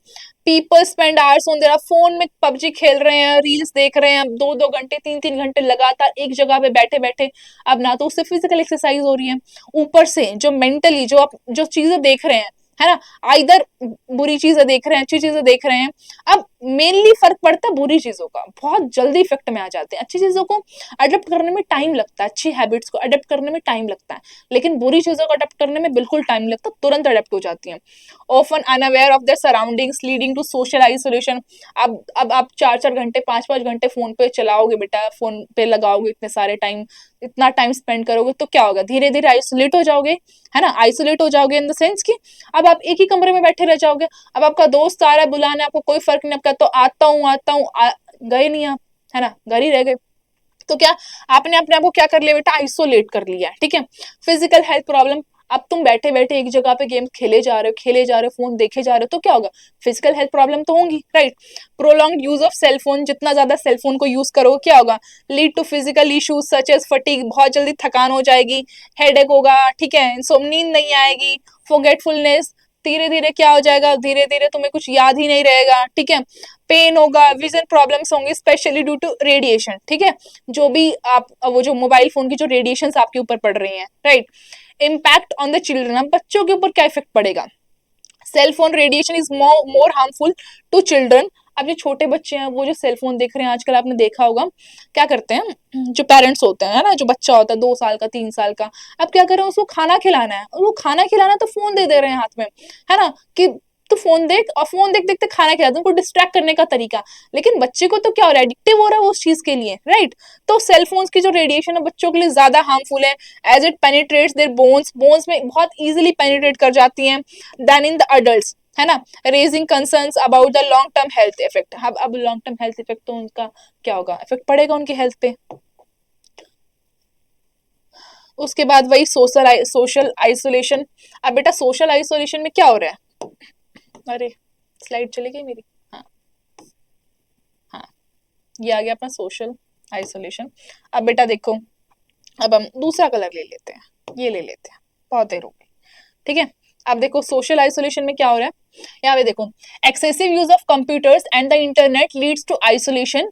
People spend hours on their phone में, पबजी खेल रहे हैं, रील्स देख रहे हैं, 2-2 घंटे 3-3 घंटे लगातार एक जगह पे बैठे बैठे। अब ना तो उससे फिजिकल एक्सरसाइज हो रही है, ऊपर से जो मेंटली जो आप जो चीजें देख रहे हैं, है ना, आइदर बुरी चीजें देख रहे हैं अच्छी चीजें देख रहे हैं। अब मेनली फर्क पड़ता है बुरी चीजों का, बहुत जल्दी इफेक्ट में आ जाते हैं। अच्छी चीजों को अडेप्ट करने में टाइम लगता है, अच्छी हैबिट्स को अडेप्ट करने में टाइम लगता है, लेकिन बुरी चीजों को अडेप्ट करने में बिल्कुल टाइम लगता है, तुरंत अडेप्ट हो जाती हैं। Often unaware of their surroundings leading to social isolation. अब आप 4-4 घंटे 5-5 घंटे फोन पे चलाओगे बेटा, फोन पे लगाओगे इतने सारे टाइम, इतना टाइम स्पेंड करोगे तो क्या होगा, धीरे धीरे आइसोलेट हो जाओगे, है ना। आइसोलेट हो जाओगे इन द सेंस कि अब आप एक ही कमरे में बैठे रह जाओगे। अब आपका दोस्त आ रहा है बुलाने, आपको कोई फर्क नहीं पड़ता, तो आता हूँ गए नहीं आप, है ना, घर ही रह गए। तो क्या आपने अपने आप को क्या कर लिया बेटा, आइसोलेट कर लिया। ठीक है, फिजिकल हेल्थ प्रॉब्लम, अब तुम बैठे बैठे एक जगह पे गेम खेले जा रहे हो, फोन देखे जा रहे हो, तो क्या होगा, फिजिकल हेल्थ प्रॉब्लम तो होंगी, right. Prolong use of cellphone, जितना ज्यादा सेलफोन को यूज करोगे क्या होगा, lead to physical issues such as fatigue, बहुत जल्दी थकान हो जाएगी, हेडेक होगा, ठीक है, नींद नहीं आएगी, फॉरगेटफुलनेस, धीरे धीरे क्या हो जाएगा, धीरे धीरे तुम्हें कुछ याद ही नहीं रहेगा। ठीक है, पेन होगा, विजन प्रॉब्लम्स होंगे स्पेशली ड्यू टू रेडिएशन। ठीक है, जो भी आप वो जो मोबाइल फोन की जो रेडिएशन आपके ऊपर पड़ रही हैं, right. Impact on the children, अब बच्चों के ऊपर क्या इफेक्ट पड़ेगा, cell phone radiation is more harmful to children. अब जो छोटे बच्चे हैं वो जो सेल फोन देख रहे हैं आजकल, आपने देखा होगा क्या करते हैं, जो पेरेंट्स होते हैं, है ना, जो बच्चा होता है 2 साल का 3 साल का, अब क्या कर रहे हैं, उसको खाना खिलाना है, वो खाना खिलाना तो फोन दे दे रहे हैं हाथ में, है ना, कि तो फोन देख, और फोन देख देखते खाना खिलाते हैं, उनको डिस्ट्रैक्ट करने का तरीका। लेकिन बच्चे को तो क्या हो रहा है, एडिक्टिव हो रहा है वो उस चीज के लिए, राइट। तो सेल फोन्स की जो रेडिएशन है बच्चों के लिए ज्यादा हार्मफुल है, as it penetrates their bones में बहुत इजीली पेनिट्रेट कर जाती हैं देन इन द अडल्ट, है ना, raising concerns about the long term health effect. अब लॉन्ग टर्म हेल्थ इफेक्ट तो उनका क्या होगा, इफेक्ट पड़ेगा उनकी हेल्थ पे। उसके बाद वही सोशल आइसोलेशन। अब बेटा सोशल आइसोलेशन में क्या हो रहा है, अरे स्लाइड चली गई मेरी, हाँ हाँ, ये आ गया अपना सोशल आइसोलेशन। अब बेटा देखो, अब हम दूसरा कलर ले लेते हैं, ये ले लेते हैं, बहुत देर हो गई, ठीक है। अब देखो सोशल आइसोलेशन में क्या हो रहा है, यहाँ पे देखो, excessive use of computers and the internet leads to isolation.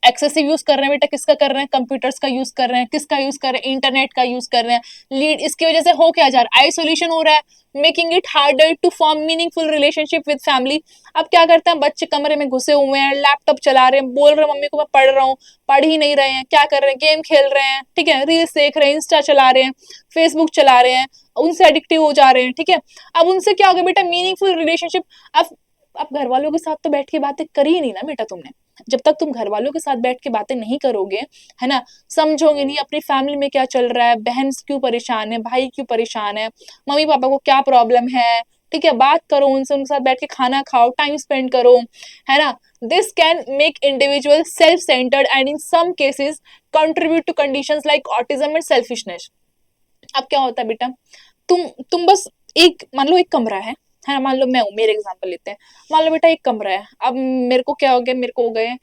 Excessive use कर रहे हैं बेटा, किसका कर रहे हैं, कंप्यूटर्स का यूज कर रहे हैं, किसका यूज कर रहे हैं, इंटरनेट का यूज कर रहे हैं, लीड, इसकी वजह से हो क्या जा रहा है, आइसोलेशन हो रहा है, making it harder to form meaningful relationship with family. अब क्या करते हैं बच्चे, कमरे में घुसे हुए हैं, लैपटॉप चला रहे हैं, बोल रहे हैं मम्मी को मैं पढ़ रहा हूँ, पढ़ ही नहीं रहे हैं, क्या कर रहे हैं, गेम खेल रहे हैं, ठीक है, रील्स देख रहे हैं, इंस्टा चला रहे हैं, फेसबुक चला रहे हैं, उनसे एडिक्टिव हो जा रहे हैं, ठीक है। अब उनसे क्या होगा बेटा, मीनिंगफुल रिलेशनशिप। अब घर वालों के साथ तो बैठ के बातें करी ही नहीं ना बेटा तुमने, जब तक तुम घर वालों के साथ बैठ के बातें नहीं करोगे, है ना, समझोगे नहीं अपनी फैमिली में क्या चल रहा है, बहन क्यों परेशान है, भाई क्यों परेशान है, मम्मी पापा को क्या प्रॉब्लम है, ठीक है, बात करो उनसे, उनके साथ बैठ के खाना खाओ, टाइम स्पेंड करो, है ना। This can make individual self centered and in some cases contribute to conditions like autism and selfishness. अब क्या होता है बेटा, तुम बस एक, मान लो एक कमरा है ना, मान लो मैं हूँ, मेरे एग्जांपल लेते हैं, मान लो बेटा एक कमरा है, अब मेरे को क्या हो गया, मेरे को हो गए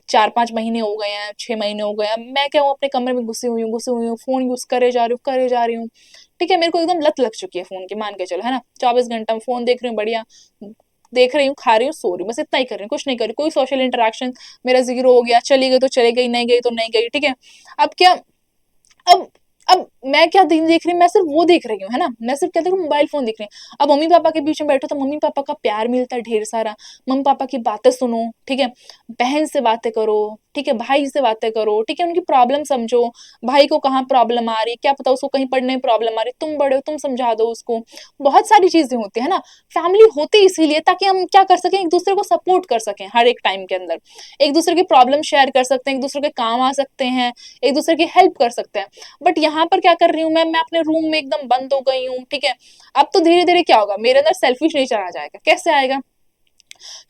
4-5 महीने हो गए हैं, 6 महीने हो गए हैं, मैं क्या हूँ अपने कमरे में घुसी हुई हूँ, फोन यूज करे जा रही हूँ, ठीक है, मेरे को एकदम लत लग चुकी है फोन की, मान के चलो, है ना, 24 घंटा फोन देख रही हूँ, बढ़िया देख रही हूँ, खा रही हूँ, सो रही हूँ, बस इतना ही कर रही हूँ, कुछ नहीं कर रही, कोई सोशल इंटरेक्शन मेरा जीरो हो गया, चली गई तो चली गई, नहीं गई तो नहीं गई, ठीक है। अब क्या, अब अब मैं क्या दिन देख रही हूँ, मैं सिर्फ वो देख रही हूँ, है ना, मैं सिर्फ क्या देख रही हूँ, मोबाइल फोन देख रही हूँ। अब मम्मी पापा के बीच में बैठो तो मम्मी पापा का प्यार मिलता है ढेर सारा, मम्मी पापा की बातें सुनो, ठीक है, बहन से बातें करो, ठीक है, भाई से बातें करो, ठीक है, उनकी प्रॉब्लम समझो, भाई को कहाँ प्रॉब्लम आ रही है, क्या पता उसको कहीं पढ़ने में प्रॉब्लम आ रही है, तुम बड़े हो, तुम समझा दो उसको, बहुत सारी चीजें होती है ना। फैमिली होती इसीलिए ताकि हम क्या कर सकें, एक दूसरे को सपोर्ट कर सकें, हर एक टाइम के अंदर एक दूसरे की प्रॉब्लम शेयर कर सकते हैं, एक दूसरे के काम आ सकते हैं, एक दूसरे की हेल्प कर सकते हैं। बट यहाँ पर क्या कर रही हूँ मैं अपने रूम में एकदम बंद हो गई हूँ, ठीक है। अब तो धीरे धीरे क्या होगा, मेरे अंदर सेल्फिश नेचर आ जाएगा, कैसे आएगा,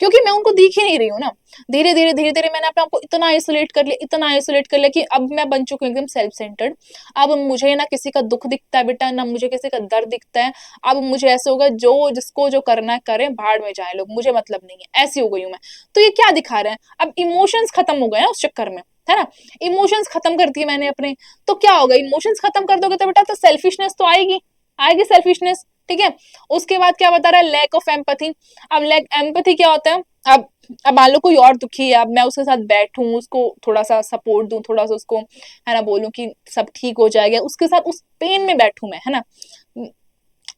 क्योंकि मैं उनको दिख ही नहीं रही हूँ ना। धीरे धीरे मैंने अपने आपको इतना आइसोलेट कर लिया, इतना आइसोलेट कर लिया कि अब मैं बन चुकी हूँ एकदम सेल्फ सेंटर्ड। अब मुझे ना किसी का दुख दिखता है बेटा, ना मुझे किसी का दर्द दिखता है। अब मुझे ऐसे होगा, जो जिसको जो करना है करे, भाड़ में जाए लोग, मुझे मतलब नहीं है, ऐसी हो गई हूँ मैं। तो ये क्या दिखा रहा है, अब इमोशंस खत्म हो गए ना उस चक्कर में, है ना, इमोशंस खत्म कर दिए मैंने अपने। तो क्या होगा, इमोशंस खत्म कर दोगे तो बेटा तो सेल्फिशनेस तो आएगी, आएगी सेल्फिशनेस, ठीक है। उसके बाद क्या बता रहा है, लैक ऑफ एम्पैथी। अब लैक एम्पैथी क्या होता है, अब अब मान लो कोई और दुखी है, अब मैं उसके साथ बैठूं, उसको थोड़ा सा सपोर्ट दूं, थोड़ा सा उसको, है ना, बोलूं कि सब ठीक हो जाएगा, उसके साथ उस पेन में बैठूं मैं, है ना,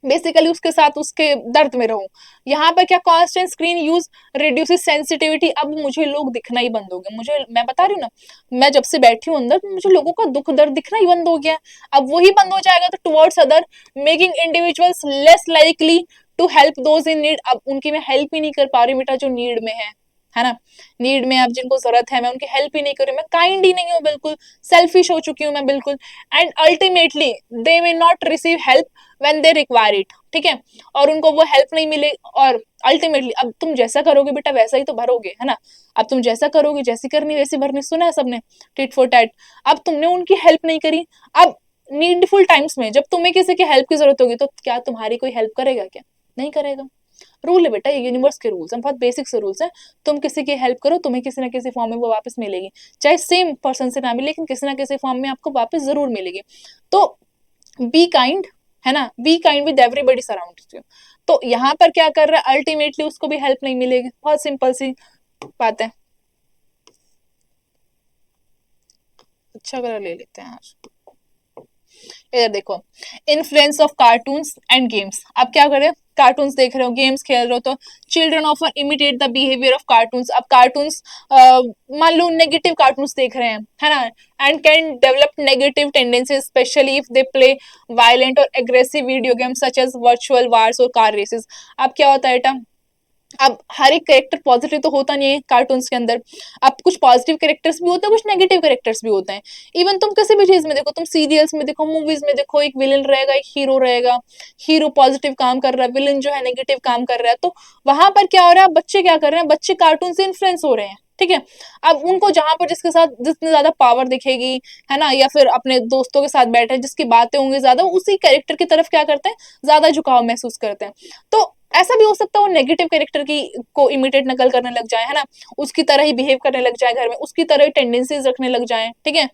बेसिकली उसके साथ उसके दर्द में रहूं। यहाँ पर क्या, constant screen use reduces sensitivity. अब मुझे लोग दिखना ही बंद हो गए, मुझे, मैं बता रही हूँ ना, मैं जब से बैठी हूँ अंदर, तो मुझे लोगों का दुख दर्द दिखना ही बंद हो गया। अब वही बंद हो जाएगा तो towards other, making individuals less likely to help those in need. अब उनकी मैं हेल्प ही नहीं कर पा रही बेटा, जो नीड में है ना, नीड में, अब जिनको जरूरत है, मैं उनकी हेल्प ही नहीं कर रही, मैं काइंड ही नहीं हूँ, बिल्कुल सेल्फिश हो चुकी हूँ मैं, बिल्कुल। And ultimately they will not receive help when they require it, ठीक है, और उनको वो हेल्प नहीं मिले। और अल्टीमेटली अब तुम जैसा करोगे बेटा वैसा ही तो भरोगे, है ना। अब तुम जैसा करोगे, जैसी करनी वैसी भरनी, सुना है सबने, टिट फॉर टैट। अब तुमने उनकी हेल्प नहीं करी, अब नीडफुल टाइम्स में जब तुम्हें किसी की हेल्प की जरूरत होगी, तो क्या तुम्हारी कोई हेल्प करेगा, क्या नहीं करेगा। रूल है बेटा, ये यूनिवर्स के रूल्स हैं, बहुत बेसिक से रूल्स हैं। तुम किसी की हेल्प करो, तुम्हें किसी ना किसी फॉर्म में वो वापस मिलेगी, चाहे सेम पर्सन से ना मिले, लेकिन किसी ना किसी फॉर्म में आपको वापस जरूर मिलेगी। तो बी काइंड, है ना, be kind with everybody surround you. तो यहाँ पर क्या कर रहा है, अल्टीमेटली उसको भी हेल्प नहीं मिलेगी, बहुत सिंपल सी बात है। अच्छा कलर ले लेते हैं आज, इधर देखो, influence of cartoons and games. अब क्या करें, कार्टून्स देख रहे हो, गेम्स खेल रहे हो, तो children often imitate the behaviour of cartoons. अब कार्टून्स, मान लो नेगेटिव कार्टून्स देख रहे हैं, है ना, and can develop negative tendencies specially if they play violent और aggressive video games such as virtual wars और कार रेसेस। अब क्या होता है बेटा, अब हर एक कैरेक्टर पॉजिटिव तो होता नहीं है कार्टून्स के अंदर। अब कुछ पॉजिटिव कैरेक्टर्स भी होते हैं, कुछ नेगेटिव कैरेक्टर्स भी होते हैं। इवन तुम किसी भी चीज में देखो, तुम सीरियल्स में देखो, मूवीज में देखो, एक विलन रहेगा, एक हीरो रहेगा। हीरो पॉजिटिव काम कर रहा है, विलन जो है नेगेटिव काम कर रहा है। तो वहां पर क्या हो रहा है, बच्चे क्या कर रहे हैं, बच्चे कार्टून से इन्फ्लुएंस हो रहे हैं, ठीक है। अब उनको जहां पर जिसके साथ जितनी ज्यादा पावर दिखेगी, है ना, या फिर अपने दोस्तों के साथ बैठे जिसकी बातें होंगी ज्यादा, उसी कैरेक्टर की तरफ क्या करते हैं, ज्यादा झुकाव महसूस करते हैं। तो ऐसा भी हो सकता है वो नेगेटिव कैरेक्टर की को इमिटेट नकल करने लग जाए, है ना, उसकी तरह ही बिहेव करने लग जाए घर में, उसकी तरह ही टेंडेंसीज रखने लग जाए, ठीक है।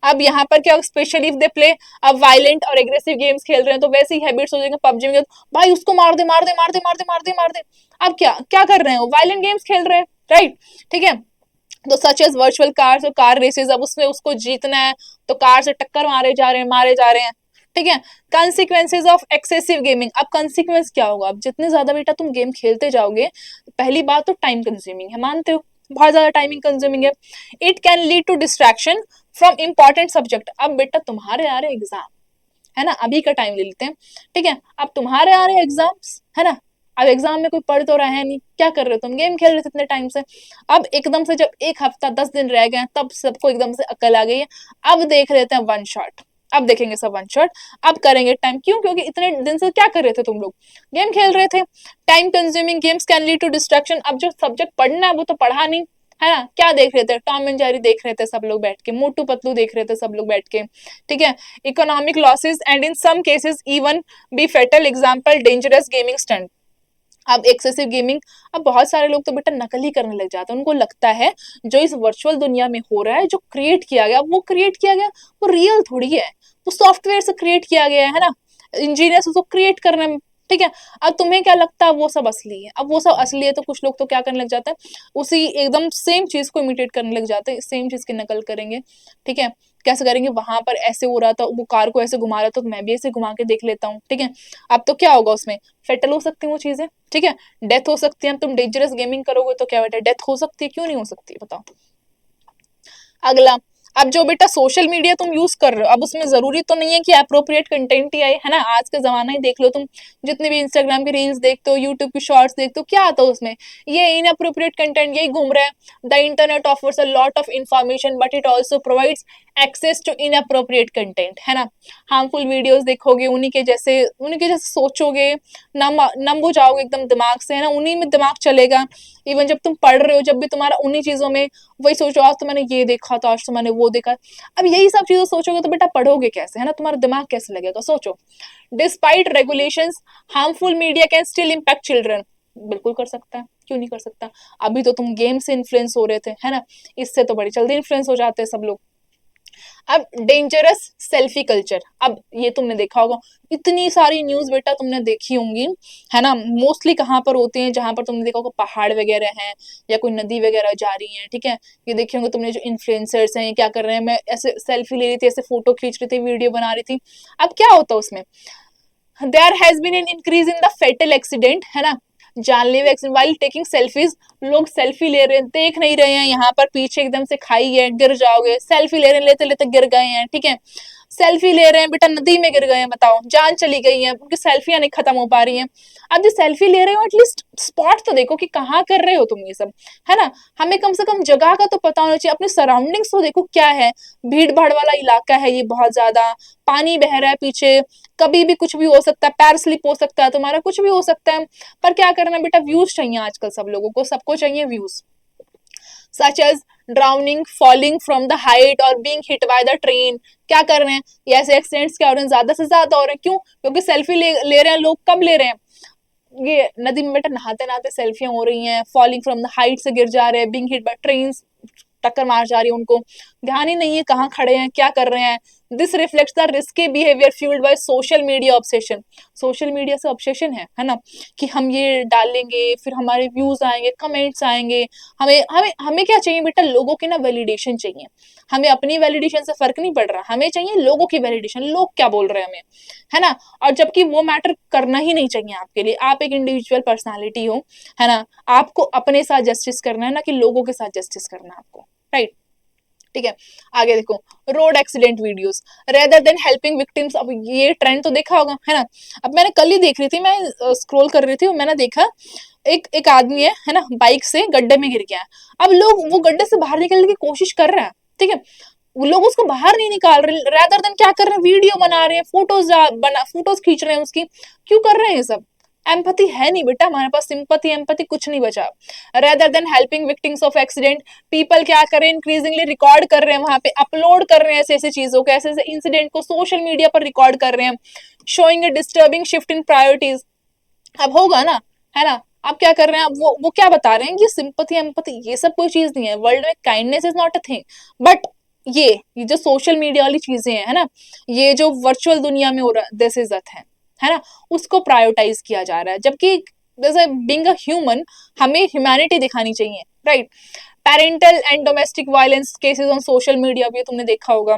अब यहाँ पर क्या, स्पेशली इफ दे प्ले अब वायलेंट और एग्रेसिव गेम्स खेल रहे हैं तो वैसे ही हैबिट्स हो जाएंगे पबजी में, भाई उसको मार दे मार दे मार दे मार दे मार दे मार दे। अब क्या क्या कर रहे हैं, वो वायलेंट गेम्स खेल रहे हैं, राइट, ठीक है। तो सच एज वर्चुअल कार्स और कार रेसेस, अब उसमें उसको जीतना है तो कार से टक्कर मारे जा रहे हैं, ठीक है। कंसिक्वेंसेज ऑफ एक्सेसिव गेमिंग, अब कंसिक्वेंस क्या होगा, अब जितने ज्यादा बेटा तुम गेम खेलते जाओगे, पहली बात तो टाइम कंज्यूमिंग है, मानते हो, बहुत ज्यादा टाइमिंग कंज्यूमिंग है। It can lead to distraction from important subject, अब बेटा तुम्हारे आ रहे एग्जाम, है ना, अभी का टाइम ले लेते हैं, ठीक है। अब तुम्हारे आ रहे एग्जाम्स, है ना, अब एग्जाम में कोई पढ़ तो रहा है नहीं, क्या कर रहे हो तुम, गेम खेल रहे थे इतने टाइम से। अब एकदम से जब एक हफ्ता 10 दिन रह गए तब सबको एकदम से अकल आ गई है, अब देख लेते हैं वन शॉट, अब देखेंगे सब वन शॉट, अब करेंगे टाइम, क्यों, क्योंकि इतने दिन से क्या कर रहे थे तुम लोग, गेम खेल रहे थे। Time consuming games can lead to distraction, अब जो सब्जेक्ट पढ़ना है वो तो पढ़ा नहीं, है ना, क्या देख रहे थे, टॉम एंड जेरी देख रहे थे सब लोग बैठ के, मोटू पतलू देख रहे थे सब लोग बैठ के, ठीक है। Economic losses and in some cases even be fatal, example dangerous gaming stunt. अब एक्सेसिव गेमिंग, अब बहुत सारे लोग तो बेटा नकल ही करने लग जाते हैं, उनको लगता है जो इस वर्चुअल दुनिया में हो रहा है, जो क्रिएट किया गया, वो क्रिएट किया गया, वो रियल थोड़ी है, वो सॉफ्टवेयर से क्रिएट किया गया है ना, इंजीनियर्स उसको क्रिएट करने में, ठीक है। अब तुम्हें क्या लगता है वो सब असली है, अब वो सब असली है तो कुछ लोग तो क्या करने लग जाते हैं, उसी एकदम सेम चीज को इमिटेट करने लग जाते हैं, सेम चीज की नकल करेंगे, ठीक है। कैसे करेंगे, वहां पर ऐसे हो रहा था, वो कार को ऐसे घुमा रहा था तो मैं भी ऐसे घुमा के देख लेता हूँ, ठीक है। अब तो क्या होगा उसमें, फेटल हो सकती है वो चीजें, ठीक है, डेथ हो सकती है। तुम डेंजरस गेमिंग करोगे तो क्या बेटा डेथ हो सकती है, क्यों नहीं हो सकती है बताओ। अगला, अब जो बेटा सोशल मीडिया तुम यूज कर रहे हो, अब उसमें जरूरी तो नहीं है कि अप्रोप्रिएट कंटेंट ही आए, है ना, आज का जमाना ही देख लो तुम, जितने भी इंस्टाग्राम के रील्स देखते हो, यूट्यूब की शॉर्ट्स देखते हो, क्या आता है उसमें, ये इनअप्रोप्रिएट कंटेंट यही घूम रहा है। The internet offers a lot of information but it also provides access to inappropriate content, है ना। हार्मफुल वीडियोस देखोगे, उन्हीं के जैसे सोचोगे, नम हो जाओगे एकदम दिमाग से, है ना, उन्हीं में दिमाग चलेगा। इवन जब तुम पढ़ रहे हो, जब भी तुम्हारा उन्हीं चीजों में, वही सोचो आज तो मैंने ये देखा था, आज तो मैंने वो देखा। अब यही सब चीजें सोचोगे तो बेटा पढ़ोगे कैसे, है ना, तुम्हारा दिमाग कैसे लगेगा, सोचो। Despite regulations harmful media can still impact children, बिल्कुल कर सकता है, क्यों नहीं कर सकता। अभी तो तुम गेम से इन्फ्लुएंस हो रहे थे, है ना, इससे तो बड़ी जल्दी इन्फ्लुएंस हो जाते हैं सब लोग। अब डेंजरस सेल्फी कल्चर, अब ये तुमने देखा होगा, इतनी सारी न्यूज बेटा तुमने देखी होंगी, है ना, मोस्टली कहाँ पर होती है, जहां पर तुमने देखा होगा पहाड़ वगैरह हैं या कोई नदी वगैरह जा रही है, ठीक है। ये देखे होंगे तुमने जो इन्फ्लुएंसर्स हैं क्या कर रहे हैं, मैं ऐसे सेल्फी ले रही थी, ऐसे फोटो खींच रही थी, वीडियो बना रही थी। अब क्या होता है उसमें, there has been an increase in the fatal accident, है ना, जानलेवा एक्सीडेंट वाइल टेकिंग सेल्फीज, लोग सेल्फी ले रहे हैं, देख नहीं रहे हैं यहाँ पर पीछे एकदम से खाई है, गिर जाओगे, सेल्फी ले रहे हैं, लेते लेते गिर गए हैं, ठीक है। सेल्फी ले रहे हैं बेटा, नदी में गिर गए हैं, बताओ, जान चली गई है, उनकी सेल्फियां नहीं खत्म हो पा रही हैं। अब जो सेल्फी ले रहे हो एटलीस्ट स्पॉट तो देखो कि कहाँ कर रहे हो तुम ये सब, है ना। हमें कम से कम जगह का तो पता होना चाहिए, अपने सराउंडिंग्स तो देखो क्या है, भीड़ भाड़ वाला इलाका है ये बहुत ज्यादा, पानी बह रहा है पीछे, कभी भी कुछ भी हो सकता है, पैर स्लिप हो सकता है तुम्हारा, कुछ भी हो सकता है। पर क्या करना बेटा, व्यूज चाहिए आजकल सब लोगों को, सबको चाहिए views, such as drowning, falling from the height और being hit by the train. क्या कर रहे हैं, ये ऐसे एक्सीडेंट्स क्या हो रहे हैं, ज्यादा से ज्यादा हो रहे हैं, क्यों, क्योंकि सेल्फी ले रहे हैं लोग, कब ले रहे हैं, ये नदी में बेटा नहाते नहाते सेल्फियां हो रही हैं, फॉलिंग फ्रॉम द हाइट से गिर जा रहे हैं, बीइंग हिट बाय ट्रेन, टक्कर मार जा रही है उनको, ध्यान ही नहीं है कहाँ खड़े हैं, क्या कर रहे हैं। This reflects the risky behaviour fuelled by social media obsession, social media से ऑब्सेशन है ना, कि हम ये डालेंगे फिर हमारे व्यूज आएंगे, कमेंट्स आएंगे, हमें हमें हमें क्या चाहिए बेटा, लोगों की ना वैलिडेशन चाहिए, हमें अपनी वैलिडेशन से फर्क नहीं पड़ रहा, हमें चाहिए लोगों की वैलिडेशन, लोग क्या बोल रहे हैं हमें, है ना। और जबकि वो मैटर करना ही नहीं चाहिए आपके लिए, आप एक इंडिविजुअल पर्सनालिटी हो, है ना, आपको अपने साथ जस्टिस करना है ना कि लोगों के साथ जस्टिस करना है आपको, राइट, ठीक है। आगे देखो, road accident videos rather than helping victims, अब ये ट्रेंड तो देखा होगा, है ना। अब मैंने कल ही देख रही थी, मैं स्क्रॉल कर रही थी और मैंने देखा एक आदमी है ना, बाइक से गड्ढे में गिर गया, अब लोग वो गड्ढे से बाहर निकलने की कोशिश कर रहे हैं, ठीक है, वो लोग उसको बाहर नहीं निकाल रहे, रेदर देन क्या कर रहे हैं, वीडियो बना रहे हैं, फोटोज खींच रहे हैं उसकी, क्यों कर रहे हैं ये सब, एम्पैथी है नहीं बेटा हमारे पास, सिंपैथी एम्पैथी कुछ नहीं बचा। Rather than helping victims of accident, people क्या कर रहे हैं, इंक्रीजिंगली रिकॉर्ड कर रहे हैं, वहां पे अपलोड कर रहे हैं ऐसे ऐसे चीजों को, ऐसे ऐसे इंसिडेंट को सोशल मीडिया पर रिकॉर्ड कर रहे हैं, showing A disturbing shift in priorities. अब होगा ना, है ना। आप क्या कर रहे हैं, अब वो क्या बता रहे हैं कि सिंपैथी एम्पैथी ये सब कोई चीज नहीं है, वर्ल्ड में kindness is not a thing. But ये जो सोशल मीडिया वाली चीजें हैं, है ना, ये जो वर्चुअल दुनिया में हो रहा दिस इज अ थिंग, है ना, उसको प्रायोरिटाइज किया जा रहा है, जबकि जैसे बीइंग अ ह्यूमन हमें ह्यूमैनिटी दिखानी चाहिए, right. Parental and domestic violence cases on social media भी तुमने देखा होगा,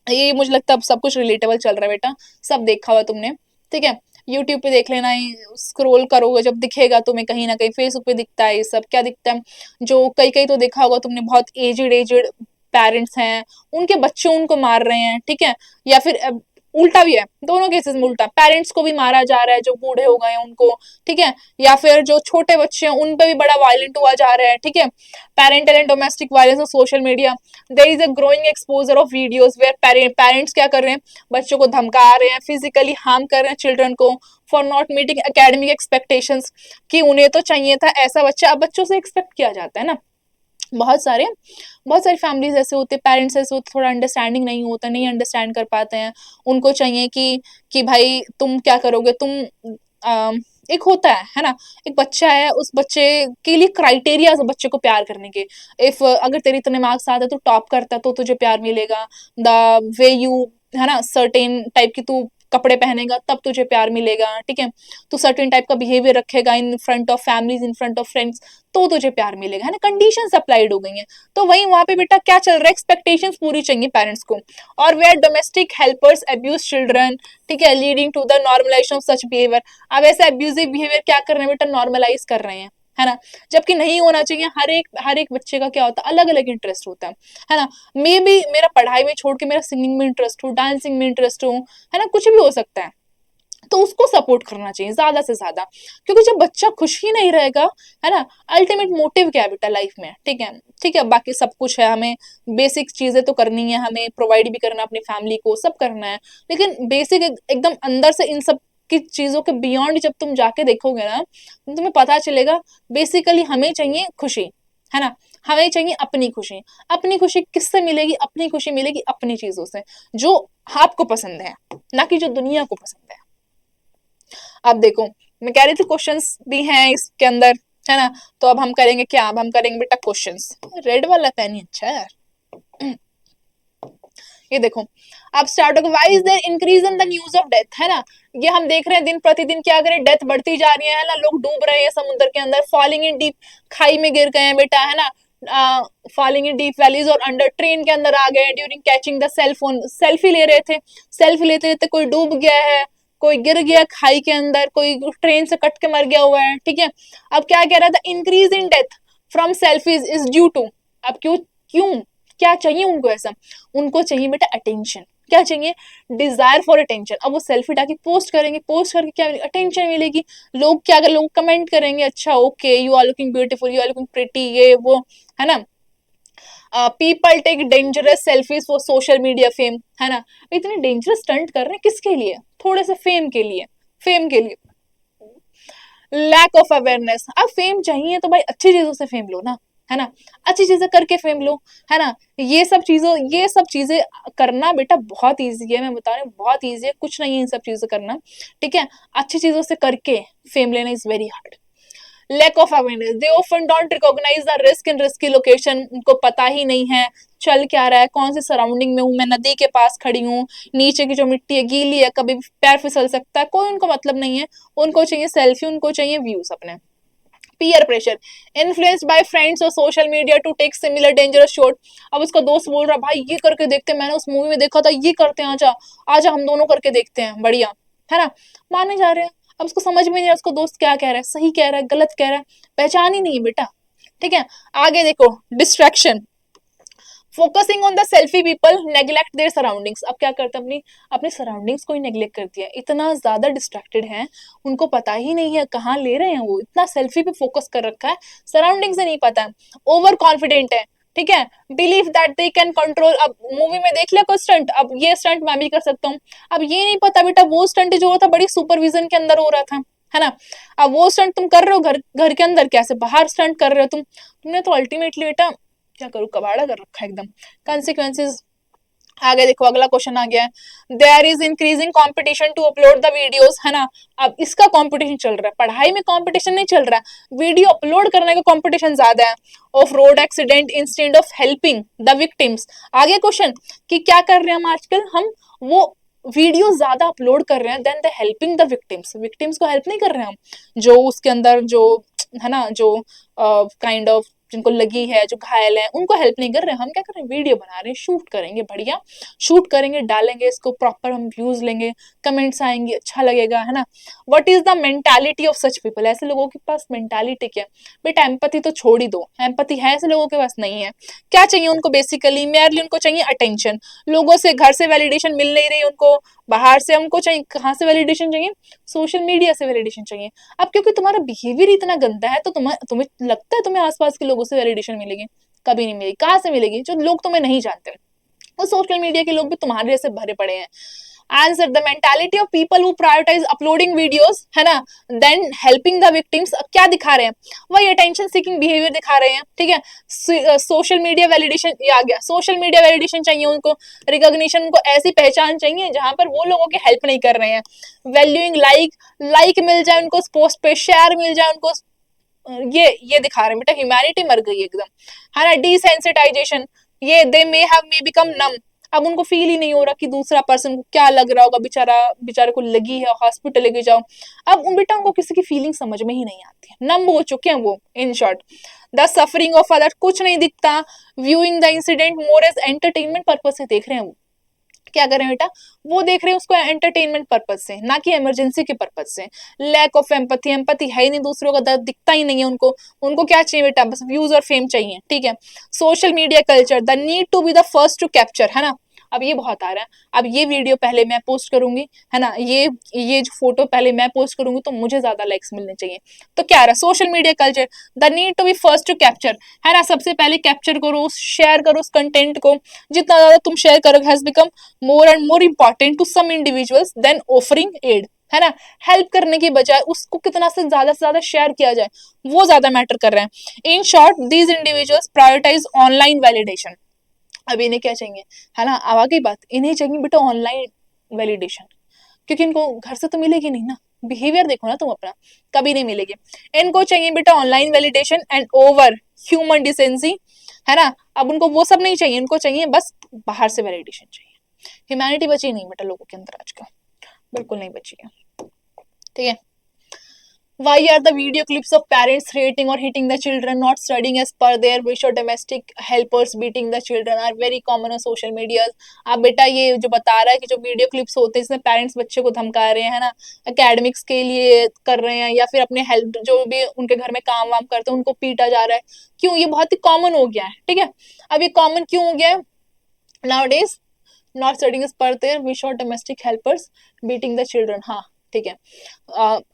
ये मुझे लगता है अब सब कुछ रिलेटेबल चल रहा है बेटा, सब देखा हुआ तुमने, ठीक है। यूट्यूब पे देख लेना, स्क्रॉल करोगे जब दिखेगा तुम्हें कहीं ना कहीं, फेसबुक पे दिखता है ये सब, क्या दिखता है, जो कई कई तो देखा होगा तुमने, बहुत एजड एजड पेरेंट्स हैं, उनके बच्चे उनको मार रहे हैं, ठीक है। या फिर उल्टा भी है, दोनों केसेस में उल्टा, पेरेंट्स को भी मारा जा रहा है जो बूढ़े हो गए हैं उनको, ठीक है। या फिर जो छोटे बच्चे हैं उन पे भी बड़ा वायलेंट हुआ जा रहा है, ठीक है। Parental and domestic violence on social media, there is a growing exposure of videos where parents क्या कर रहे हैं, बच्चों को धमका रहे हैं, फिजिकली हार्म कर रहे हैं चिल्ड्रन को, for not meeting academic expectations, कि उन्हें तो चाहिए था ऐसा बच्चा, अब बच्चों से एक्सपेक्ट किया जाता है ना। बहुत सारी फैमिलीज ऐसे होते, पेरेंट्स ऐसे होते, थोड़ा अंडरस्टैंडिंग नहीं होता, नहीं अंडरस्टैंड कर पाते हैं, उनको चाहिए कि भाई तुम क्या करोगे, तुम एक होता है ना, एक बच्चा है, उस बच्चे के लिए क्राइटेरिया बच्चे को प्यार करने के, इफ अगर तेरे इतने मार्क्स आते तो टॉप करता तो तुझे प्यार मिलेगा, द वे यू, है ना, सर्टेन टाइप की तू कपड़े पहनेगा तब तुझे प्यार मिलेगा, ठीक है। तू सर्टेन टाइप का बिहेवियर रखेगा in front of families, in front of friends, तो तुझे प्यार मिलेगा, है ना, कंडीशंस अप्लाइड हो गई हैं। तो वहीं वहां पे बेटा क्या चल रहा है, एक्सपेक्टेशंस पूरी चाहिए पेरेंट्स को, और where domestic helpers abuse children, ठीक है, leading to the normalization of such behavior. अब ऐसे अब्यूजिव बिहेवियर क्या कर रहे हैं बेटा, नॉर्मलाइज कर रहे हैं, है ना, जबकि नहीं होना चाहिए। हर एक बच्चे का क्या होता है, अलग अलग इंटरेस्ट होता है ना। मे बी मेरा पढ़ाई में छोड़ के मेरा सिंगिंग में इंटरेस्ट हो, डांसिंग में इंटरेस्ट हो, है ना, कुछ भी हो सकता है, तो उसको सपोर्ट करना चाहिए ज्यादा से ज्यादा, क्योंकि जब बच्चा खुश ही नहीं रहेगा, है ना, अल्टीमेट मोटिव क्या है बेटा लाइफ में, ठीक है। ठीक है, बाकी सब कुछ है, हमें बेसिक चीजें तो करनी है, हमें प्रोवाइड भी करना अपनी फैमिली को, सब करना है, लेकिन बेसिक एकदम अंदर से इन सब की चीजों के बियॉन्ड जब तुम जाके देखोगे ना, तो तुम्हें पता चलेगा बेसिकली हमें चाहिए खुशी, है ना, हमें चाहिए अपनी खुशी। अपनी खुशी किससे मिलेगी, अपनी खुशी मिलेगी अपनी चीजों से, जो आपको पसंद है, ना कि जो दुनिया को पसंद है। अब देखो, मैं कह रही थी क्वेश्चंस भी हैं इसके अंदर, है ना, तो अब हम करेंगे क्या, अब हम करेंगे बेटा क्वेश्चंस। रेड वाला पेन ही अच्छा है यार। ये देखो, अब स्टार्ट होगा, why is there increase in the news of death, है ना, ये हम देख रहे हैं दिन प्रतिदिन क्या करें, डेथ बढ़ती जा रही है ना, लोग डूब रहे हैं समुद्र के अंदर, फॉलिंग इन डीप, खाई में गिर गए हैं बेटा, है ना, फॉलिंग इन डीप वैलीज और अंडर, ट्रेन के अंदर आ गए, during catching the cell phone, selfie ले रहे थे, सेल्फी लेते लेते कोई डूब गया है, कोई गिर गया खाई के अंदर, कोई ट्रेन से कट के मर गया हुआ है, ठीक है। अब क्या कह रहा था, increase in death from selfies is due to, अब क्यों क्यों क्या चाहिए उनको ऐसा, उनको चाहिए बेटा अटेंशन, क्या चाहिए, डिजायर फॉर अटेंशन। अब वो सेल्फी डाल के पोस्ट करेंगे, पोस्ट करके क्या मिलेगी, अटेंशन मिलेगी, लोग क्या कर, लोग कमेंट करेंगे, अच्छा okay you are looking beautiful, you are looking pretty, ये वो, है ना। People take dangerous selfies for social media fame, है ना, इतने डेंजरस स्टंट कर रहे हैं किसके लिए, थोड़े से फेम के लिए, फेम के लिए। लैक ऑफ अवेयरनेस, अब फेम चाहिए तो भाई अच्छी चीजों से फेम लो ना, है ना, अच्छी चीजें करके फेम लो, है ना। ये सब चीजें करना बेटा बहुत इजी है, मैं बता रही हूँ बहुत इजी है, कुछ नहीं है इन सब चीजें करना, ठीक है। अच्छी चीजों से करके फेम लेना is very hard. Lack of awareness, they often don't recognise the risk in risky location, उनको पता ही नहीं है चल क्या रहा है, कौन सी सराउंडिंग में हूँ, मैं नदी के पास खड़ी हूँ, नीचे की जो मिट्टी है गीली है, कभी पैर फिसल सकता है, कोई उनको मतलब नहीं है, उनको चाहिए सेल्फी, उनको चाहिए व्यूज अपने। Peer pressure, influenced by friends और social media to take similar dangerous shot, अब उसका दोस्त बोल रहा भाई ये करके देखते हैं, मैंने उस मूवी में देखा था, ये करते हैं, आजा आजा हम दोनों करके देखते हैं, बढ़िया, है ना, माने जा रहे हैं। अब उसको समझ में नहीं आ रहा उसको दोस्त क्या कह रहा है, सही कह रहा है गलत कह रहा है, पहचान ही नहीं है बेटा, ठीक है। आगे देखो, distraction, focusing on the selfie people neglect there surroundings, अब क्या करते हैं, अपनी अपनी सराउंडिंग्स को ही नेग्लेक्ट कर दिया, इतना ज्यादा डिस्ट्रैक्टेड है, उनको पता ही नहीं है कहाँ ले रहे हैं, वो इतना सेल्फी पे फोकस कर रखा है, सराउंडिंग से नहीं पता है। ओवर कॉन्फिडेंट है, ठीक है, believe that they can control, अब मूवी में देख लिया कोई स्टंट, अब ये स्टंट मैं भी कर सकता हूँ, अब ये नहीं पता बेटा वो स्टंट जो होता बड़ी सुपरविजन के अंदर हो रहा था, है ना। अब वो स्टंट तुम कर रहे हो घर घर के अंदर, कैसे बाहर स्टंट कर रहे हो तुमने तो अल्टीमेटली बेटा क्या करूँ, कबाड़ा कर रखा है एकदम। कंसिक्वेंसेज आगे देखो, अगला क्वेश्चन आ गया है, there is increasing competition to upload the videos, है ना। अब इसका कंपटीशन चल रहा है, पढ़ाई में कंपटीशन नहीं चल रहा है, वीडियो अपलोड करने का कंपटीशन ज्यादा है। Of road accident instead of helping the victims. आगे क्वेश्चन कि क्या कर रहे हैं हम आजकल, हम वो वीडियो ज्यादा अपलोड कर रहे हैं then the helping the victims. Victims को हेल्प नहीं कर रहे हैं हम, जो उसके अंदर जो है ना, जो काइंड ऑफ जिनको लगी है, जो घायल है, उनको हेल्प नहीं कर रहे हैं। हम क्या कर रहे हैं, वीडियो बना रहे हैं, शूट करेंगे, बढ़िया शूट करेंगे, डालेंगे इसको, प्रॉपर हम व्यूज लेंगे, कमेंट्स आएंगे, अच्छा लगेगा, है ना। What is the mentality of such people. ऐसे लोगों के पास मेंटालिटी क्या है बेटा, एम्पैथी तो छोड़ ही दो, एम्पैथी है ऐसे लोगों के पास नहीं है। क्या चाहिए उनको, बेसिकली मेयरली उनको चाहिए अटेंशन। लोगों से घर से वैलिडेशन मिल नहीं रही उनको, बाहर से हमको चाहिए, कहाँ से वैलिडेशन चाहिए, सोशल मीडिया से वैलिडेशन चाहिए। अब क्योंकि तुम्हारा बिहेवियर इतना गंदा है तो तुम्हें लगता है तुम्हें आसपास के लोगों से वैलिडेशन मिलेगी, कभी नहीं मिलेगी। कहाँ से मिलेगी, जो लोग तुम्हें नहीं जानते, वो सोशल मीडिया के लोग भी तुम्हारे जैसे भरे पड़े हैं। Answer, the mentality of people who prioritise uploading videos, है ना, देन हेल्पिंग द विक्टिम्स। क्या दिखा रहे हैं, वही अटेंशन सीकिंग बिहेवियर दिखा रहे हैं, ठीक है। सोशल मीडिया वैलिडेशन, ये आ गया, सोशल मीडिया वैलिडेशन चाहिए उनको, रिकॉग्निशन, उनको ऐसी पहचान चाहिए जहां पर वो लोगों की हेल्प नहीं कर रहे हैं। वैल्यूइंग लाइक, लाइक मिल जाए उनको पोस्ट पे, शेयर मिल जाए उनको, ये दिखा रहे हैं बेटा, ह्यूमैनिटी मर गई एकदम, है ना। डिसेंसिटाइजेशन, ये दे मे हैव मे बिकम नम। अब उनको फील ही नहीं हो रहा कि दूसरा पर्सन को क्या लग रहा होगा, बेचारा बेचारे को लगी है, हॉस्पिटल लेके जाओ। अब उन बेटा उनको किसी की फीलिंग समझ में ही नहीं आती है, नम हो चुके हैं वो, in short. The suffering of other, कुछ नहीं दिखता। Viewing the incident more as entertainment purpose से देख रहे हैं वो, क्या करें बेटा, वो देख रहे हैं उसको एंटरटेनमेंट पर्पज से, ना कि इमरजेंसी के पर्पज से। लैक ऑफ एम्पैथी, एम्पैथी है ही नहीं, दूसरों का दर्द दिखता ही नहीं है उनको। उनको क्या चाहिए बेटा, बस व्यूज और फेम चाहिए, ठीक है। Social media culture, the need to be the first to capture, है ना। अब ये बहुत आ रहा है, अब ये वीडियो पहले मैं पोस्ट करूंगी, है ना, ये जो फोटो पहले मैं पोस्ट करूंगी तो मुझे ज्यादा लाइक्स मिलने चाहिए। तो क्या रहा, social media culture, the need to be first to capture, है ना, सबसे पहले कैप्चर करो, शेयर करो उस कंटेंट को, जितना ज्यादा तुम शेयर करोगे has become more and more important to some individuals then offering aid, है ना। हेल्प करने की बजाय उसको कितना से ज्यादा शेयर किया जाए, वो ज्यादा मैटर कर रहे हैं। In short, these individuals prioritise online validation. अब इन्हें क्या चाहिए, है ना, अब आ गई बात, इन्हें चाहिए बेटा ऑनलाइन वैलिडेशन, क्योंकि इनको घर से तो मिलेगी नहीं ना। बिहेवियर देखो ना तुम अपना, कभी नहीं मिलेगी। इनको चाहिए बेटा online validation and over human decency, है ना। अब उनको वो सब नहीं चाहिए, इनको चाहिए बस बाहर से वैलिडेशन चाहिए। ह्यूमैनिटी बची नहीं बेटा लोगों के अंदर आजकल, बिल्कुल नहीं बची है, ठीक है। Why are the video clips of parents rating or hitting the children not studying as per their wish or domestic helpers beating the children are very common on social media? अब बेटा ये जो बता रहा है कि जो वीडियो क्लिप्स होते हैं इसमें पेरेंट्स बच्चे को धमका रहे हैं, है ना, एकेडमिक्स के लिए कर रहे हैं, या फिर अपने हेल्प जो भी उनके घर में काम वाम करते हैं उनको पीटा जा रहा है, क्यों, ये बहुत ही कॉमन हो गया है, ठीक है। अब ये कॉमन क्यों हो गया है नाउ नॉट स्टडिंग इज पर देयर विश और domestic helpers beating the children, हाँ ठीक है।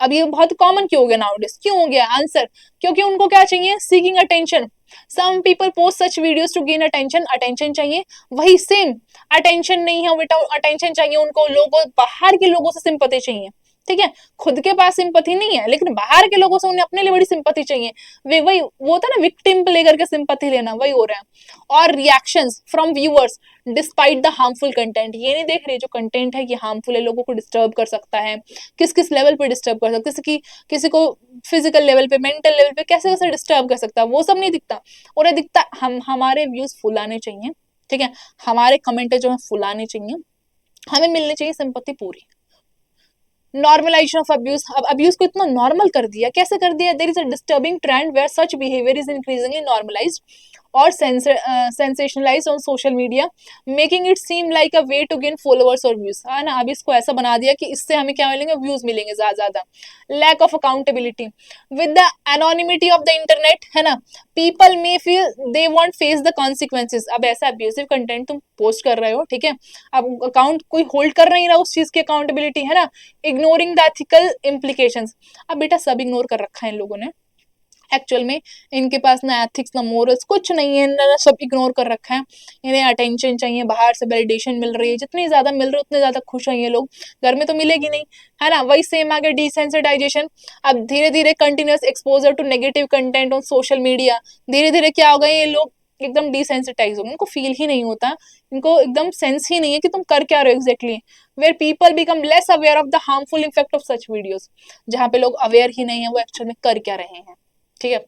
अब ये बहुत कॉमन क्यों हो गया नाउडेज, क्यों हो गया, आंसर, क्योंकि उनको क्या चाहिए, seeking attention. Some people post such videos to gain attention, attention चाहिए, वही सेम अटेंशन नहीं है बेटा, अटेंशन चाहिए उनको, लोगों बाहर के लोगों से सिंपैथी चाहिए, ठीक है। खुद के पास सिंपैथी नहीं है, लेकिन बाहर के लोगों से उन्हें अपने लिए बड़ी सिंपैथी चाहिए। वे वही वो होता है ना, विक्टिम पे लेकर के सिंपैथी लेना, वही हो रहा है। और reactions from viewers despite the harmful content, ये नहीं देख रहे जो कंटेंट है ये हार्मफुल है, लोगों को डिस्टर्ब कर सकता है, किस किस लेवल पे डिस्टर्ब कर सकता है, किसी को फिजिकल लेवल पे, मेंटल लेवल पे कैसे कैसे डिस्टर्ब कर सकता है, वो सब नहीं दिखता। उन्हें दिखता हमारे व्यूज फुलाने चाहिए, ठीक है, हमारे कमेंट जो है फुलाने चाहिए, हमें मिलनी चाहिए सिंपत्ति पूरी। नॉर्मलाइजेशन ऑफ अब्यूज, अब अब्यूज को इतना नॉर्मल कर दिया, कैसे कर दिया, there is a disturbing trend where such behaviour is increasingly normalised और sensationalised on social media, making it seem like a way to gain followers और व्यूज, है ना। अब इसको ऐसा बना दिया कि इससे हमें क्या मिलेंगे, व्यूज मिलेंगे ज्यादा। Lack of accountability with the anonymity of the internet, है ना, people may feel they won't face the consequences. अब ऐसा अब्यूसिव कंटेंट तुम पोस्ट कर रहे हो, ठीक है, अब अकाउंट कोई होल्ड कर नहीं रहा उस चीज की अकाउंटेबिलिटी, है ना। इग्नोरिंग द एथिकल इम्प्लीकेशंस, अब बेटा सब इग्नोर कर रखा है इन लोगों ने, एक्चुअल में इनके पास ना एथिक्स ना मोरल्स कुछ नहीं है, इन्होंने सब इग्नोर कर रखा है। इन्हें अटेंशन चाहिए, बाहर से वैलिडेशन मिल रही है, जितनी ज्यादा मिल रही है उतने ज्यादा खुश हैं ये लोग, घर में तो मिलेगी नहीं, है ना। वही सेम आ गया डिसेंसिटाइजेशन। अब धीरे धीरे continuous exposure to negative content on social media, धीरे धीरे क्या होगा, ये लोग एकदम डिसेंसिटाइज हो गए, उनको फील ही नहीं होता, इनको एकदम सेंस ही नहीं है कि तुम कर क्या रहे हो exactly. Where people become less aware of the harmful effect of such videos, जहाँ पे लोग अवेयर ही नहीं है वो एक्चुअल में कर क्या रहे हैं, ठीक है।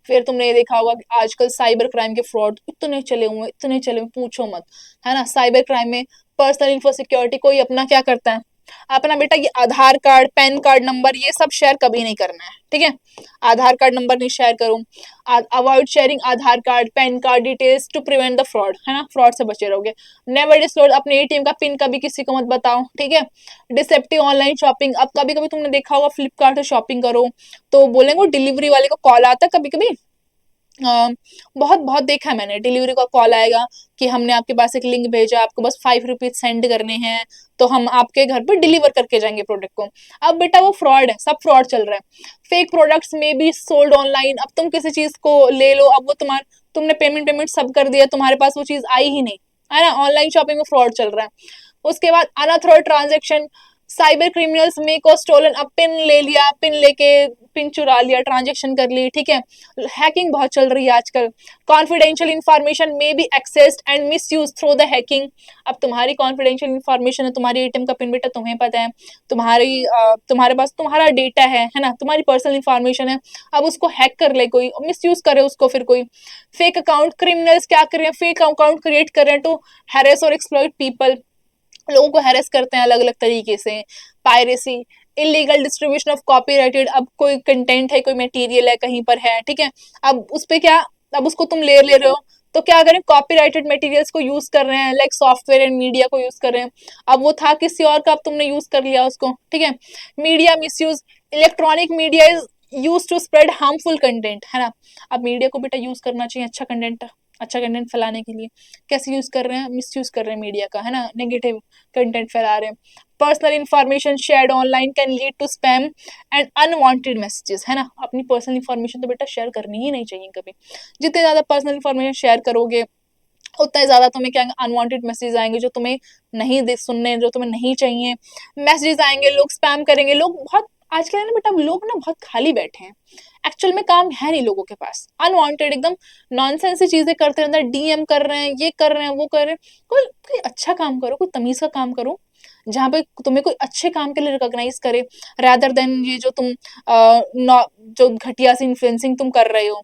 फिर तुमने ये देखा होगा कि आजकल साइबर क्राइम के फ्रॉड इतने चले हुए पूछो मत, है ना। साइबर क्राइम में पर्सनल इन्फो सिक्योरिटी, कोई अपना क्या करता है, अपना बेटा ये Aadhaar card PAN card number ये सब शेयर कभी नहीं करना है, ठीक है। आधार कार्ड नंबर नहीं शेयर करो, avoid sharing Aadhaar card PAN card details to prevent the fraud, है ना, फ्रॉड से बचे रहोगे। नेवर डिस्क्लोज अपने एटीएम का पिन कभी किसी को मत बताओ, ठीक है। डिसेप्टिव ऑनलाइन शॉपिंग, अब कभी कभी तुमने देखा होगा फ्लिपकार्ट से शॉपिंग करो तो बोलेंगे डिलीवरी वाले को कॉल आता है कभी कभी, बहुत बहुत देखा है मैंने, डिलीवरी का कॉल आएगा कि हमने आपके पास एक लिंक भेजा, आपको बस 5 रुपीज सेंड करने हैं तो हम आपके घर पर डिलीवर करके जाएंगे प्रोडक्ट को। अब बेटा वो फ्रॉड है, सब फ्रॉड चल रहा है। फेक प्रोडक्ट्स में भी सोल्ड ऑनलाइन, अब तुम किसी चीज को ले लो, अब वो तुमने पेमेंट पेमेंट सब कर दिया, तुम्हारे पास वो चीज आई ही नहीं, है ना। ऑनलाइन शॉपिंग में फ्रॉड चल रहा है। उसके बाद अनऑथराइज्ड ट्रांजेक्शन, साइबर क्रिमिनल्स में को स्टोलन, अब पिन ले लिया, पिन लेके पिन चुरा लिया, ट्रांजेक्शन कर ली, ठीक है। हैकिंग बहुत चल रही है आजकल। कॉन्फिडेंशियल इंफॉर्मेशन में B accessed and miss use through the hacking, अब तुम्हारी कॉन्फिडेंशियल इंफॉर्मेशन है, तुम्हारी एटीएम का पिन बेटा तुम्हें पता है, तुम्हारे पास तुम्हारा डेटा है ना, तुम्हारी पर्सनल इंफॉर्मेशन है, अब उसको हैक कर ले कोई, मिस यूज करे उसको फिर कोई। फेक अकाउंट क्रिमिनल्स क्या कर रहे हैं, फेक अकाउंट क्रिएट कर रहे हैं टू हैरेस और एक्सप्लॉइट पीपल, लोगों को हैरेस करते हैं अलग अलग तरीके से। Piracy, illegal distribution of copyrighted, अब कोई कंटेंट है, कोई मटेरियल है कहीं पर है, ठीक है, अब उस पे क्या, अब उसको तुम ले रहे हो तो क्या करें, कॉपीराइटेड मटेरियल्स को यूज कर रहे हैं, लाइक सॉफ्टवेयर एंड मीडिया को यूज कर रहे हैं, अब वो था किसी और का, अब तुमने यूज कर लिया उसको, ठीक है। Media misuse, electronic media is use to spread harmful content, है ना। अब मीडिया को बेटा यूज करना चाहिए अच्छा कंटेंट फैलाने के लिए, कैसे यूज कर रहे हैं, मिस यूज कर रहे हैं मीडिया का, है ना, नेगेटिव कंटेंट फैला रहे हैं। Personal information shared online can lead to spam and unwanted messages, है ना। अपनी पर्सनल इंफॉर्मेशन तो बेटा शेयर करनी ही नहीं चाहिए कभी, जितने ज्यादा पर्सनल इंफॉर्मेशन शेयर करोगे उतना ज्यादा तुम्हें क्या अनवांटेड मैसेज आएंगे जो तुम्हें नहीं सुनने, जो तुम्हें नहीं चाहिए मैसेजेस आएंगे, लोग स्पैम करेंगे। लोग बहुत आजकल है ना बेटा, लोग ना बहुत खाली बैठे हैं, एक्चुअल में काम है नहीं लोगों के पास, अनवांटेड एकदम नॉनसेंस से चीजें करते रहते हैं, डीएम कर रहे हैं, ये कर रहे हैं, वो कर रहे हैं। कोई अच्छा काम करो, कोई तमीज का काम करो, जहाँ पे तुम्हें कोई अच्छे काम के लिए रिकॉग्नाइज करे, रादर देन ये जो तुम जो घटिया सी इन्फ्लुएंसिंग तुम कर रहे हो।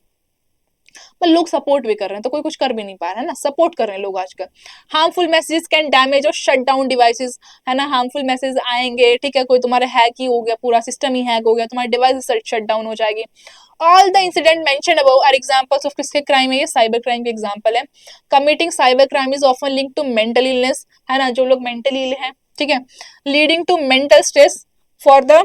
पर लोग सपोर्ट भी कर रहे हैं तो कोई कुछ कर भी नहीं पा रहा है ना, सपोर्ट कर रहे हैं लोग आजकल। हार्मफुल मैसेजेस कैन डैमेज और शट डाउन डिवाइसेस, है ना, हार्मफुल मैसेज आएंगे, ठीक है, कोई तुम्हारा हैक ही हो गया, पूरा सिस्टम ही हैक हो गया, तुम्हारी डिवाइस शट डाउन हो जाएगी। All the incident mentioned above are examples of किसके क्राइम है, ये साइबर क्राइम के एग्जांपल है। Committing cyber crime is often link to mental illness, है ना, जो लोग मेंटली इल है, ठीक है, leading to mental stress for the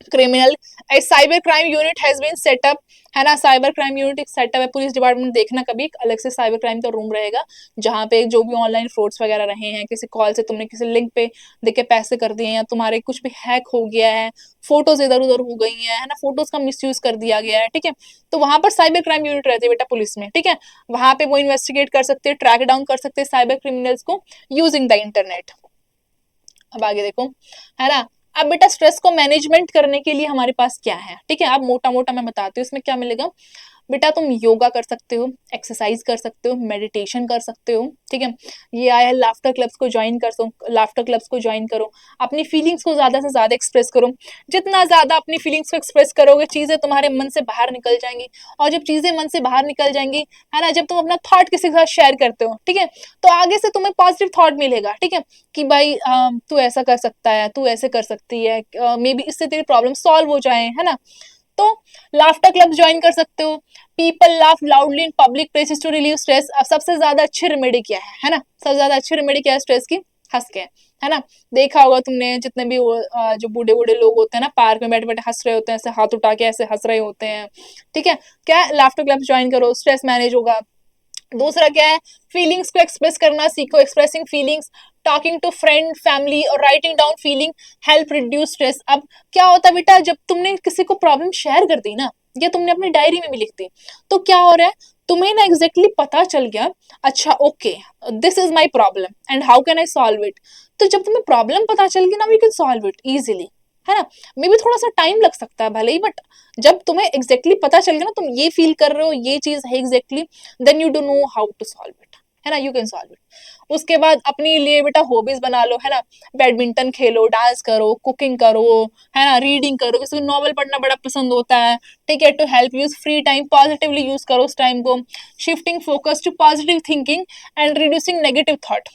criminal. A cyber crime unit has been setup, है ना, साइबर क्राइम यूनिट एक सेटअप है पुलिस डिपार्टमेंट, देखना कभी अलग से साइबर क्राइम का रूम रहेगा, जहाँ पे जो भी ऑनलाइन फ्रॉड्स वगैरह रहे हैं, किसी कॉल से तुमने किसी लिंक पे देख के पैसे कर दिए, या तुम्हारे कुछ भी हैक हो गया है, फोटोज इधर उधर हो गई है ना, फोटोज का मिसयूज कर दिया गया है, ठीक है, तो वहां पर साइबर क्राइम यूनिट रहती है बेटा पुलिस में, ठीक है। वहां पे वो इन्वेस्टिगेट कर सकते हैं, ट्रैक डाउन कर सकते हैं साइबर क्रिमिनल्स को यूजिंग द इंटरनेट। अब आगे देखो, है ना। अब बेटा स्ट्रेस को मैनेजमेंट करने के लिए हमारे पास क्या है, ठीक है, अब मोटा मोटा मैं बताती हूँ इसमें क्या मिलेगा। बेटा तुम योगा कर सकते हो, एक्सरसाइज कर सकते हो, मेडिटेशन कर सकते हो, ठीक है। ये आया है लाफ्टर क्लब्स को ज्वाइन कर सो, लाफ्टर क्लब्स को ज्वाइन करो, अपनी फीलिंग्स को ज्यादा से ज्यादा एक्सप्रेस करो, जितना ज्यादा अपनी फीलिंग्स को एक्सप्रेस करोगे चीजें तुम्हारे मन से बाहर निकल जाएंगी, और जब चीजें मन से बाहर निकल जाएंगी, है ना, जब तुम अपना थॉट किसी के साथ शेयर करते हो, ठीक है, तो आगे से तुम्हें पॉजिटिव थॉट मिलेगा, ठीक है, कि भाई तू ऐसा कर सकता है, तू ऐसे कर सकती है, मे बी इससे तेरी प्रॉब्लम सॉल्व हो जाए, है ना। तो लाफ्टर क्लब ज्वाइन कर सकते हो। People laugh loudly in public places to relieve stress, सबसे ज्यादा अच्छी रेमेडी क्या है ना, सबसे ज्यादा अच्छी रेमेडी क्या है स्ट्रेस की, हंस के, है ना। देखा होगा तुमने जितने भी जो बूढ़े बूढ़े लोग होते हैं ना, पार्क में बैठे बैठे हंस रहे होते हैं, ऐसे हाथ उठा के ऐसे हंस रहे होते हैं, ठीक है, क्या लाफ्टर क्लब ज्वाइन करो, स्ट्रेस मैनेज होगा। दूसरा क्या है, फीलिंग्स को एक्सप्रेस करना सीखो, expressing feelings, talking to friend family और writing down feeling help reduce stress. अब क्या होता है बेटा, जब तुमने किसी को प्रॉब्लम शेयर कर दी ना, या तुमने अपनी डायरी में भी लिख दी, तो क्या हो रहा है, तुम्हें ना एग्जैक्टली पता चल गया, अच्छा okay this is my problem and how can I solve it. तो जब तुम्हें प्रॉब्लम पता चल गई ना, we can solve it easily, है ना। मे बी थोड़ा सा टाइम लग सकता है भले ही, बट जब तुम्हें एग्जैक्टली पता चल गया ना, तुम ये फील कर रहे हो ये चीज है exactly, then you do know how to solve it, है ना, यू कैन सॉल्व इट। उसके बाद अपने लिए बेटा हॉबीज बना लो, है ना, बैडमिंटन खेलो, डांस करो, कुकिंग करो, है ना, रीडिंग करो, किसी को नॉवल पढ़ना बड़ा पसंद होता है, ठीक है, to help use free time positively use करो उस टाइम को, shifting focus to positive thinking and reducing negative thought,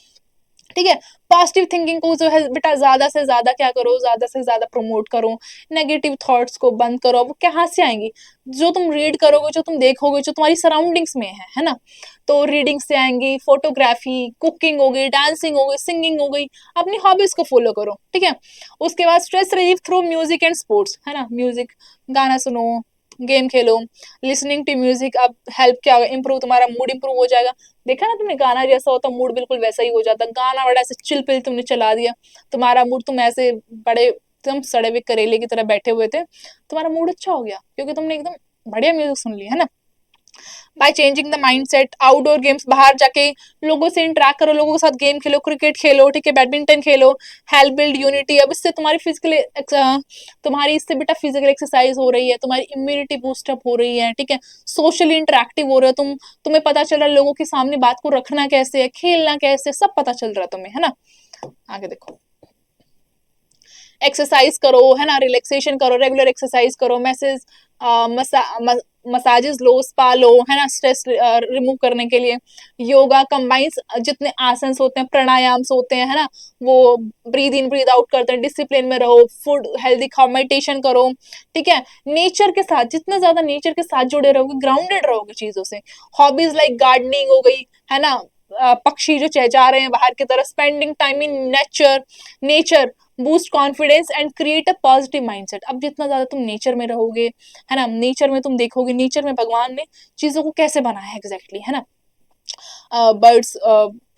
ठीक है। पॉजिटिव थिंकिंग को जो है बेटा ज्यादा से ज्यादा क्या करो, ज्यादा से ज्यादा प्रमोट करो, नेगेटिव थॉट्स को बंद करो। वो कहाँ से आएंगी, जो तुम रीड करोगे, जो तुम देखोगे, जो तुम्हारी सराउंडिंग्स में है ना, तो रीडिंग से आएंगी, फोटोग्राफी, कुकिंग हो गई, डांसिंग हो गई, सिंगिंग हो गई, अपनी हॉबीज को फॉलो करो, ठीक है। उसके बाद stress relief through music and sports, है ना, म्यूजिक, गाना सुनो, game Khelo, listening to music, अब हेल्प क्या होगा, इंप्रूव, तुम्हारा मूड इंप्रूव हो जाएगा। देखा ना तुमने, गाना जैसा होता मूड बिल्कुल वैसा ही हो जाता, गाना बड़ा ऐसे चिल पिल तुमने चला दिया, तुम्हारा मूड, तुम ऐसे बड़े एकदम सड़े हुए करेले की तरह बैठे हुए थे, तुम्हारा मूड अच्छा हो गया क्योंकि तुमने एकदम बढ़िया म्यूजिक सुन लिया, है ना। By changing the mindset, outdoor games, बाहर जाके लोगों से इंटरेक्ट करो, लोगों के साथ गेम खेलो, क्रिकेट खेलो, ठीक है, बैडमिंटन खेलो, हेल्प बिल्ड यूनिटी। अब इससे तुम्हारी तुम्हारी इससे बेटा फिजिकल एक्सरसाइज हो रही है, तुम्हारी इम्यूनिटी बूस्टअप हो रही है, ठीक है, सोशली इंटरेक्टिव हो रहे हो तुम, तुम्हें पता चल रहा है लोगों के सामने बात को रखना कैसे है, खेलना कैसे है, सब पता चल रहा है तुम्हें, है ना। आगे देखो, एक्सरसाइज करो, है ना, रिलैक्सेशन करो, रेगुलर एक्सरसाइज करो, मसाजेस लो, स्पा लो, है ना, स्ट्रेस रिमूव करने के लिए, योगा कंबाइंस, जितने आसन होते हैं, प्राणायाम होते हैं, है ना, वो ब्रीद इन ब्रीद आउट करते हैं, डिसिप्लिन में रहो, फूड हेल्दी खाओ, मेडिटेशन करो, ठीक है, नेचर के साथ जितना ज्यादा नेचर के साथ जुड़े रहोगे, ग्राउंडेड रहोगे चीजों से, हॉबीज लाइक गार्डनिंग हो गई, है ना, पक्षी जो चहचहा रहे हैं बाहर की तरफ, spending time in nature boost confidence and create a positive mindset. अब जितना ज्यादा तुम नेचर में रहोगे, है ना, नेचर में तुम देखोगे, नेचर में भगवान ने चीजों को कैसे बनाया है एग्जैक्टली, है ना, बर्ड्स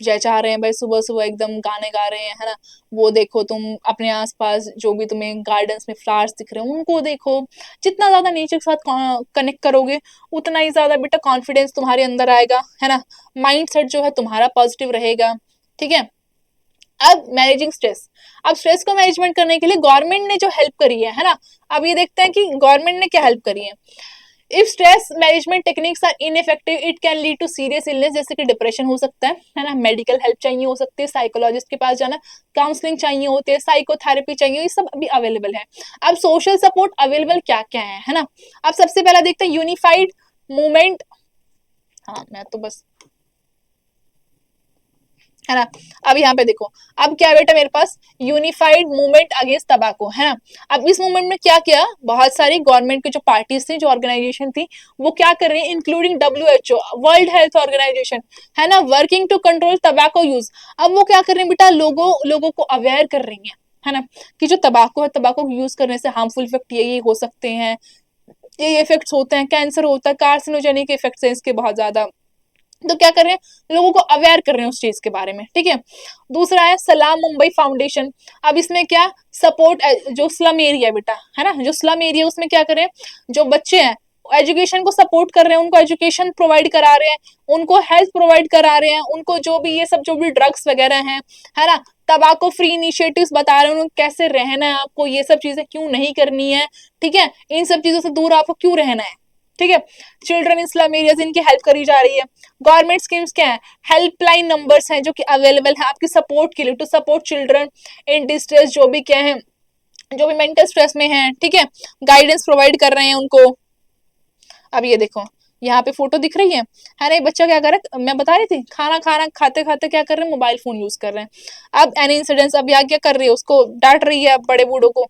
चहचहा रहे हैं भाई, सुबह सुबह एकदम गाने गा रहे हैं, है ना, वो देखो, तुम अपने आसपास जो भी तुम्हें गार्डन्स में फ्लावर्स दिख रहे हैं उनको देखो, जितना ज्यादा नेचर के साथ कनेक्ट करोगे, उतना ही ज्यादा बेटा कॉन्फिडेंस तुम्हारे अंदर आएगा, है ना, माइंड सेट जो है तुम्हारा पॉजिटिव रहेगा, ठीक है। अब मैनेजिंग स्ट्रेस, अब स्ट्रेस को मैनेजमेंट करने के लिए गवर्नमेंट ने जो हेल्प करी है ना, अब ये देखते हैं कि गवर्नमेंट ने क्या हेल्प करी है। If stress management techniques are ineffective, it can lead to serious illness, जैसे कि डिप्रेशन हो सकता है ना, मेडिकल हेल्प चाहिए हो सकती है, साइकोलॉजिस्ट के पास जाना, काउंसलिंग चाहिए होती है, साइकोथेरेपी चाहिए, ये सब अभी अवेलेबल है। अब सोशल सपोर्ट अवेलेबल क्या क्या है ना। अब सबसे पहला देखते हैं यूनिफाइड मूवमेंट, हाँ मैं तो बस, है ना। अब यहाँ पे देखो, अब क्या बेटा मेरे पास यूनिफाइड मूवमेंट अगेंस्ट तंबाकू, है ना। अब इस मूवमेंट में क्या किया, बहुत सारी गवर्नमेंट की जो पार्टीज थी, जो ऑर्गेनाइजेशन थी, वो क्या कर रही है, including WHO, World Health Organization, है ना, working to control tobacco use. अब वो क्या कर रही है बेटा, लोगों को अवेयर कर रही है ना, कि जो तंबाकू है, तंबाकू यूज करने से हार्मफुल इफेक्ट ये हो सकते हैं, ये इफेक्ट्स होते हैं, कैंसर होता है, कार्सिनोजेनिक इफेक्ट्स हैं इसके बहुत ज्यादा। तो क्या कर रहे हैं, लोगों को अवेयर कर रहे हैं उस चीज के बारे में, ठीक है। दूसरा है सलाम मुंबई फाउंडेशन। अब इसमें क्या, सपोर्ट जो स्लम एरिया है बेटा, है ना, जो स्लम एरिया उसमें क्या करें, जो बच्चे हैं एजुकेशन को सपोर्ट कर रहे हैं, उनको एजुकेशन प्रोवाइड करा रहे हैं, उनको हेल्थ प्रोवाइड करा रहे हैं, उनको जो भी ये सब जो भी ड्रग्स वगैरह हैं, है ना, तबाको फ्री इनिशिएटिव्स बता रहे हैं उनको कैसे रहना है, आपको ये सब चीजें क्यों नहीं करनी है, ठीक है, इन सब चीजों से दूर आपको क्यों रहना है, ठीक है। चिल्ड्रन इन स्लम एरियाज, इनकी हेल्प करी जा रही है। गवर्नमेंट स्कीम्स क्या है, हेल्पलाइन नंबर्स हैं जो कि अवेलेबल है आपकी सपोर्ट के लिए, to support children in distress, जो भी क्या है, जो भी मेंटल स्ट्रेस में है, ठीक है, गाइडेंस प्रोवाइड कर रहे हैं उनको। अब ये देखो, यहाँ पे फोटो दिख रही है ना, एक बच्चा क्या कर रहा है, मैं बता रही थी, खाना खाना खाते खाते क्या कर रहे हैं, मोबाइल फोन यूज कर रहे हैं। अब एनी इंसिडेंट्स, अब यहाँ क्या कर रही है, उसको डांट रही है बड़े बूढ़ों को।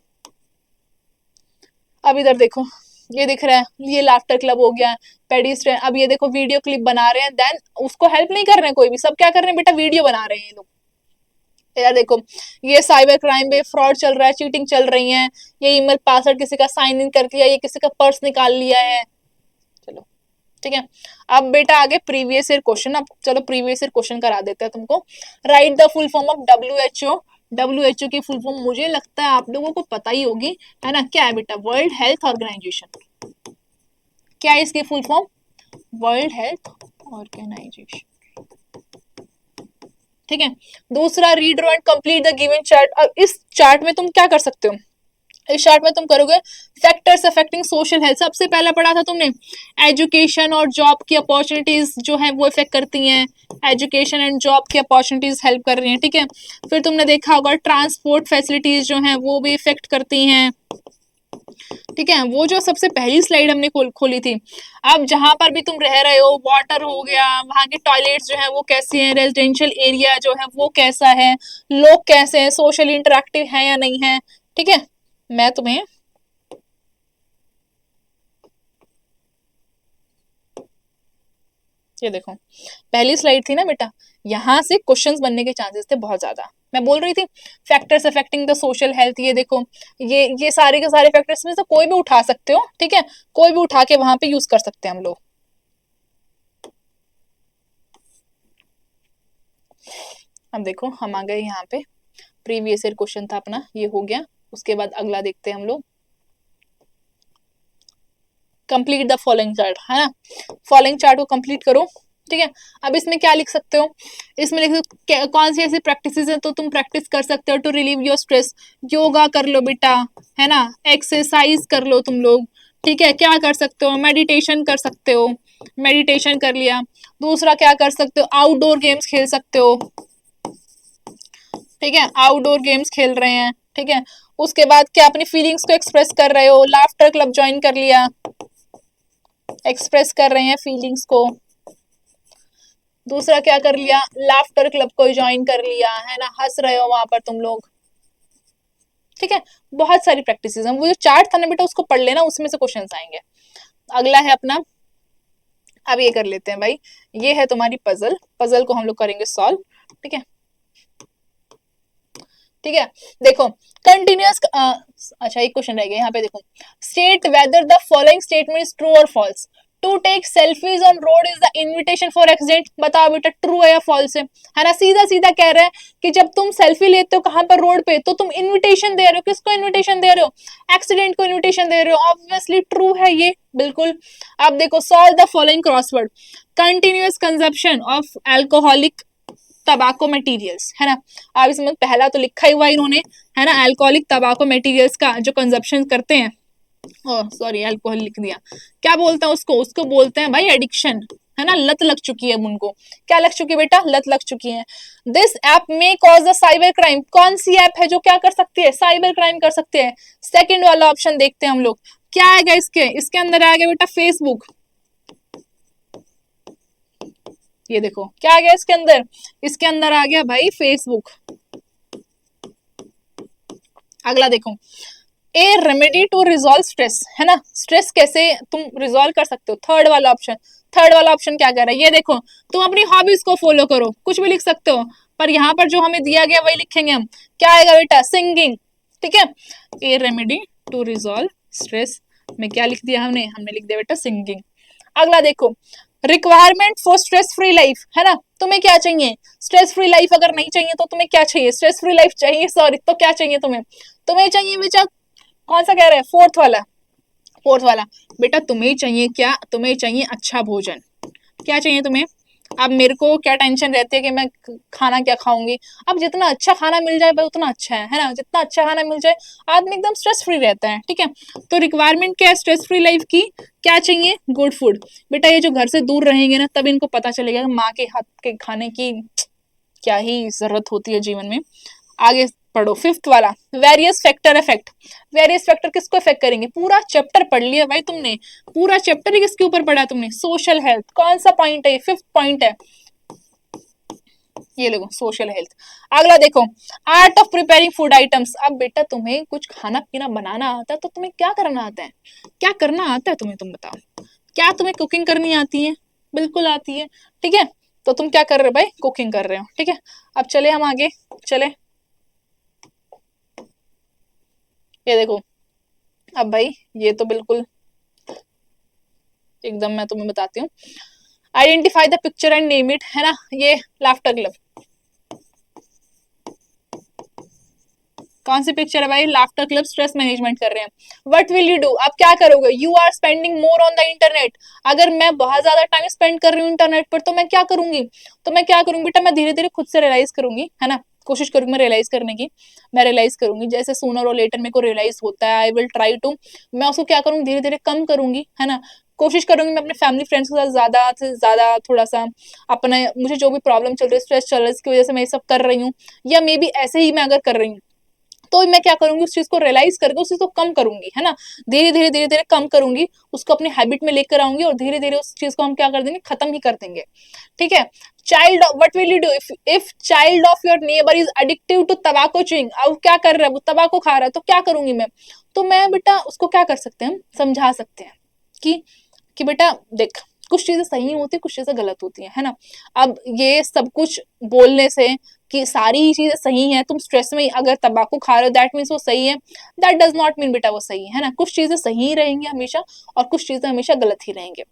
अब इधर देखो, ये दिख रहा है, ये लाफ्टर क्लब हो गया, पेडिस्ट्रियन। अब ये देखो वीडियो क्लिप बना रहे हैं, देन उसको हेल्प नहीं कर रहे हैं कोई भी, सब क्या कर रहे हैं बेटा, वीडियो बना रहे हैं ये लोग। यार देखो, ये साइबर क्राइम पे फ्रॉड चल रहा है, चीटिंग चल रही है, ये ईमेल पासवर्ड किसी का साइन इन कर दिया, ये किसी का पर्स निकाल लिया है, चलो ठीक है। अब बेटा आगे प्रीवियस ईयर क्वेश्चन, अब चलो प्रीवियस ईयर क्वेश्चन करा देते हैं तुमको। Right the full form of WHO। WHO की फुल फॉर्म मुझे लगता है आप लोगों को पता ही होगी, है ना, क्या है बेटा, वर्ल्ड हेल्थ ऑर्गेनाइजेशन। क्या है इसकी full form? World Health Organization, ठीक है। दूसरा, read and complete the given chart. अब इस चार्ट में तुम क्या कर सकते हो, इस चार्ट में तुम करोगे फैक्टर्स अफेक्टिंग सोशल हेल्थ। सबसे पहला पढ़ा था तुमने एजुकेशन और जॉब की अपॉर्चुनिटीज जो है वो इफेक्ट करती हैं, एजुकेशन एंड जॉब की अपॉर्चुनिटीज हेल्प कर रही हैं, ठीक है। फिर तुमने देखा होगा ट्रांसपोर्ट फैसिलिटीज जो हैं वो भी इफेक्ट करती हैं, ठीक है। वो जो सबसे पहली स्लाइड हमने खोली थी। अब जहां पर भी तुम रह रहे हो, वाटर हो गया, वहां के टॉयलेट्स जो है वो कैसे हैं, रेजिडेंशियल एरिया जो है वो कैसा है, लोग कैसे हैं, सोशली इंटरेक्टिव है या नहीं है, ठीक है। मैं तुम्हें ये देखो, पहली स्लाइड थी ना बेटा, यहां से क्वेश्चंस बनने के चांसेस थे बहुत ज्यादा। मैं बोल रही थी factors affecting the social health, ये देखो, ये सारे के सारे फैक्टर्स में से कोई भी उठा सकते हो, ठीक है, कोई भी उठा के वहां पे यूज कर सकते हैं हम लोग। अब देखो हम आ गए यहाँ पे, प्रीवियस ईयर क्वेश्चन था अपना, ये हो गया। उसके बाद अगला देखते हैं हम लोग, कंप्लीट द फॉलोइंग चार्ट, है ना। फॉलोइंग चार्ट को कंप्लीट करो, ठीक है। अब इसमें क्या लिख सकते हो, इसमें लिख सकते हो कौन सी ऐसी प्रैक्टिसेस है तो तुम प्रैक्टिस कर सकते हो to relieve your stress. Yoga कर लो बेटा, है ना, एक्सरसाइज कर लो तुम लोग, ठीक है। क्या कर सकते हो, मेडिटेशन कर सकते हो, मेडिटेशन कर लिया। दूसरा क्या कर सकते हो, आउटडोर गेम्स खेल सकते हो, ठीक है, आउटडोर गेम्स खेल रहे हैं, ठीक है। उसके बाद क्या अपनी फीलिंग्स को एक्सप्रेस कर रहे हो, लाफ्टर क्लब ज्वाइन कर लिया, एक्सप्रेस कर रहे हैं फीलिंग्स को। दूसरा क्या कर लिया, लाफ्टर क्लब को ज्वाइन कर लिया, है ना, हंस रहे हो वहां पर तुम लोग, ठीक है। बहुत सारी प्रैक्टिस है, वो जो चार्ट था ना बेटा उसको पढ़ लेना, उसमें से क्वेश्चन आएंगे। अगला है अपना, अब ये कर लेते हैं भाई, ये है तुम्हारी पजल, पजल को हम लोग करेंगे सॉल्व, ठीक है, ठीक है। देखो कंटिन्यूअस, अच्छा एक क्वेश्चन रह गया यहाँ पे, देखो state whether the following statement is true और false. To take selfies on road is the invitation for accident. बताओ बेटा ट्रू है या फॉल्स है ना। सीधा सीधा कह रहे हैं कि जब तुम सेल्फी लेते हो कहां पर, रोड पे, तो तुम इनविटेशन दे रहे हो, किसको इनविटेशन दे रहे हो, एक्सीडेंट को इनविटेशन दे रहे हो। ऑब्वियसली ट्रू है ये, बिल्कुल। अब देखो solve the following crossword. Continuous consumption of alcoholic tobacco materials, है ना। अब इसमें पहला तो लिखा ही हुआ इन्होंने, है ना, अल्कोहलिक तबाको मटेरियल्स का जो कंजप्शन करते हैं, सॉरी अल्कोहल लिख दिया, क्या बोलते हैं उसको, उसको बोलते हैं भाई एडिक्शन, है ना, लत लग चुकी है उनको। क्या लग चुकी है बेटा, लत लग चुकी है। दिस ऐप में कॉज द साइबर क्राइम। कौन सी ऐप है जो क्या कर सकती है, साइबर क्राइम कर सकते हैं। सेकंड वाला ऑप्शन देखते हैं हम लोग, क्या आएगा इसके अंदर आएगा बेटा फेसबुक। ये देखो क्या आ गया इसके अंदर आ गया भाई फेसबुक। अगला देखो, a remedy to resolve stress, है ना, स्ट्रेस कैसे तुम रिजॉल्व कर सकते हो। थर्ड वाला ऑप्शन, थर्ड वाला ऑप्शन क्या कह रहा है, ये देखो, तुम अपनी हॉबीज को फॉलो करो, कुछ भी लिख सकते हो, पर यहाँ पर जो हमें दिया गया वही लिखेंगे हम। क्या आएगा बेटा, सिंगिंग, ठीक है। A remedy to resolve stress में क्या लिख दिया हमने, हमने लिख दिया बेटा सिंगिंग। अगला देखो, requirement for stress free life, है ना, तुम्हें क्या चाहिए, स्ट्रेस फ्री लाइफ अगर नहीं चाहिए तो तुम्हें क्या चाहिए, स्ट्रेस फ्री लाइफ चाहिए, सॉरी, तो क्या चाहिए तुम्हें, तुम्हें चाहिए बेटा, कौन सा कह रहे हैं, फोर्थ वाला, फोर्थ वाला बेटा, तुम्हें चाहिए क्या, तुम्हें चाहिए अच्छा भोजन। क्या चाहिए तुम्हें, अब मेरे को क्या टेंशन रहती है कि मैं खाना क्या खाऊंगी। अब जितना अच्छा खाना मिल जाए भाई उतना अच्छा है ना, जितना अच्छा खाना मिल जाए आदमी एकदम स्ट्रेस फ्री रहता है, ठीक है। तो रिक्वायरमेंट क्या है स्ट्रेस फ्री लाइफ की, क्या चाहिए, गुड फूड। बेटा ये जो घर से दूर रहेंगे ना तब इनको पता चलेगा माँ के हाथ के खाने की क्या ही जरूरत होती है जीवन में। आगे पढ़ो फिफ्थ वाला, various factor effect. Various factor किसको इफेक्ट करेंगे, पूरा चैप्टर पढ़ लिया भाई तुमने, पूरा चैप्टर ही किसके ऊपर पढ़ा तुमने, सोशल हेल्थ। कौन सा पॉइंट है, फिफ्थ पॉइंट है, ये देखो सोशल हेल्थ। अगला देखो, art of preparing food items. अब बेटा तुम्हें कुछ खाना पीना बनाना आता है तो तुम्हें क्या करना आता है, क्या करना आता है तुम्हें, तुम बताओ, क्या तुम्हें कुकिंग करनी आती है, बिल्कुल आती है, ठीक है। तो तुम क्या कर रहे हो भाई, कुकिंग कर रहे हो, ठीक है। अब चले हम आगे, चले, ये देखो, अब भाई ये तो बिल्कुल एकदम मैं तुम्हें बताती हूँ, identify the picture and name it, है ना, ये लाफ्टर क्लब, कौन सी पिक्चर है भाई? लाफ्टर क्लब स्ट्रेस मैनेजमेंट कर रहे हैं। What will you do? आप क्या करोगे? You are spending more on the internet. अगर मैं बहुत ज्यादा टाइम स्पेंड कर रही हूँ इंटरनेट पर, तो मैं क्या करूंगी? तो मैं क्या करूंगी बेटा, मैं धीरे धीरे खुद से रियलाइज करूंगी, है ना, कोशिश करूंगी मैं रियलाइज करने की। मैं रियलाइज करूंगी, जैसे सूनर और लेटर मेरे को रियलाइज होता है, आई विल ट्राई टू, मैं उसको क्या करूंगी, धीरे धीरे कम करूंगी, है ना। कोशिश करूंगी मैं अपने फैमिली फ्रेंड्स के साथ ज्यादा से ज्यादा थोड़ा सा अपने, मुझे जो भी प्रॉब्लम चल रही है, स्ट्रेस चल रहा है, इसकी वजह से मैं ये सब कर रही हूँ, या मे बी ऐसे ही मैं अगर कर रही हूँ, तो मैं क्या करूंगी, उस चीज को रियलाइज करके उस चीज को कम करूंगी, है ना। धीरे धीरे कम करूंगी, उसको अपने हैबिट में लेकर आऊंगी, और धीरे धीरे उस चीज को हम क्या कर देंगे, खत्म ही कर देंगे। ठीक है। Child, what will you do if child of your neighbour is addictive to tobacco chewing? अब क्या कर रहा है वो, तबाको खा रहा है, तो क्या करूंगी मैं? तो मैं बेटा उसको क्या कर सकते हैं, समझा सकते हैं कि बेटा देख, कुछ चीजें सही होती है, कुछ चीजें गलत होती है ना। अब ये सब कुछ बोलने से कि सारी ही चीजें सही हैं, तुम स्ट्रेस में अगर तंबाकू खा रहे हो दैट मीन्स वो सही है, दैट डज नॉट मीन बेटा वो सही है ना। कुछ चीजें सही ही रहेंगी हमेशा, और कुछ चीजें हमेशा गलत ही रहेंगे।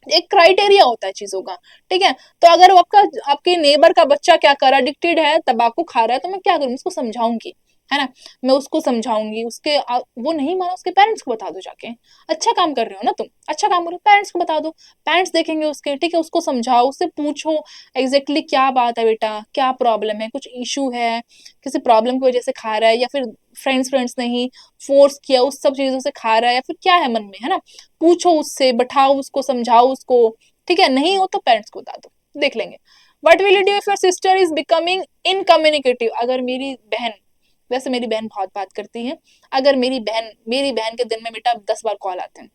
एक क्राइटेरिया होता है चीजों का। ठीक है। तो अगर आपका, आपके नेबर का बच्चा क्या कर रहा है, एडिक्टेड है, तंबाकू खा रहा है, तो मैं क्या करूंगी, उसको समझाऊंगी, है ना। मैं उसको समझाऊंगी, उसके वो नहीं माना, उसके पेरेंट्स को बता दो जाके, अच्छा काम कर रहे हो ना तुम, अच्छा काम कर रहे हो, पेरेंट्स को बता दो, पेरेंट्स देखेंगे उसके। ठीक है। उसको समझाओ, उससे पूछो एग्जैक्टली क्या बात है बेटा, क्या प्रॉब्लम है, कुछ इशू है, किसी प्रॉब्लम की वजह से खा रहा है, या फिर फ्रेंड्स ने ही फोर्स किया उस सब चीजों से खा रहा है, या फिर क्या है मन में, है ना। पूछो उससे, बैठाओ उसको, समझाओ उसको। ठीक है। नहीं हो तो पेरेंट्स को बता दो, देख लेंगे। What will you do if your sister is becoming incommunicative? अगर मेरी बहन, वैसे मेरी बहन बहुत बात करती है, अगर मेरी बहन के दिन में बेटा 10 बार कॉल आते हैं,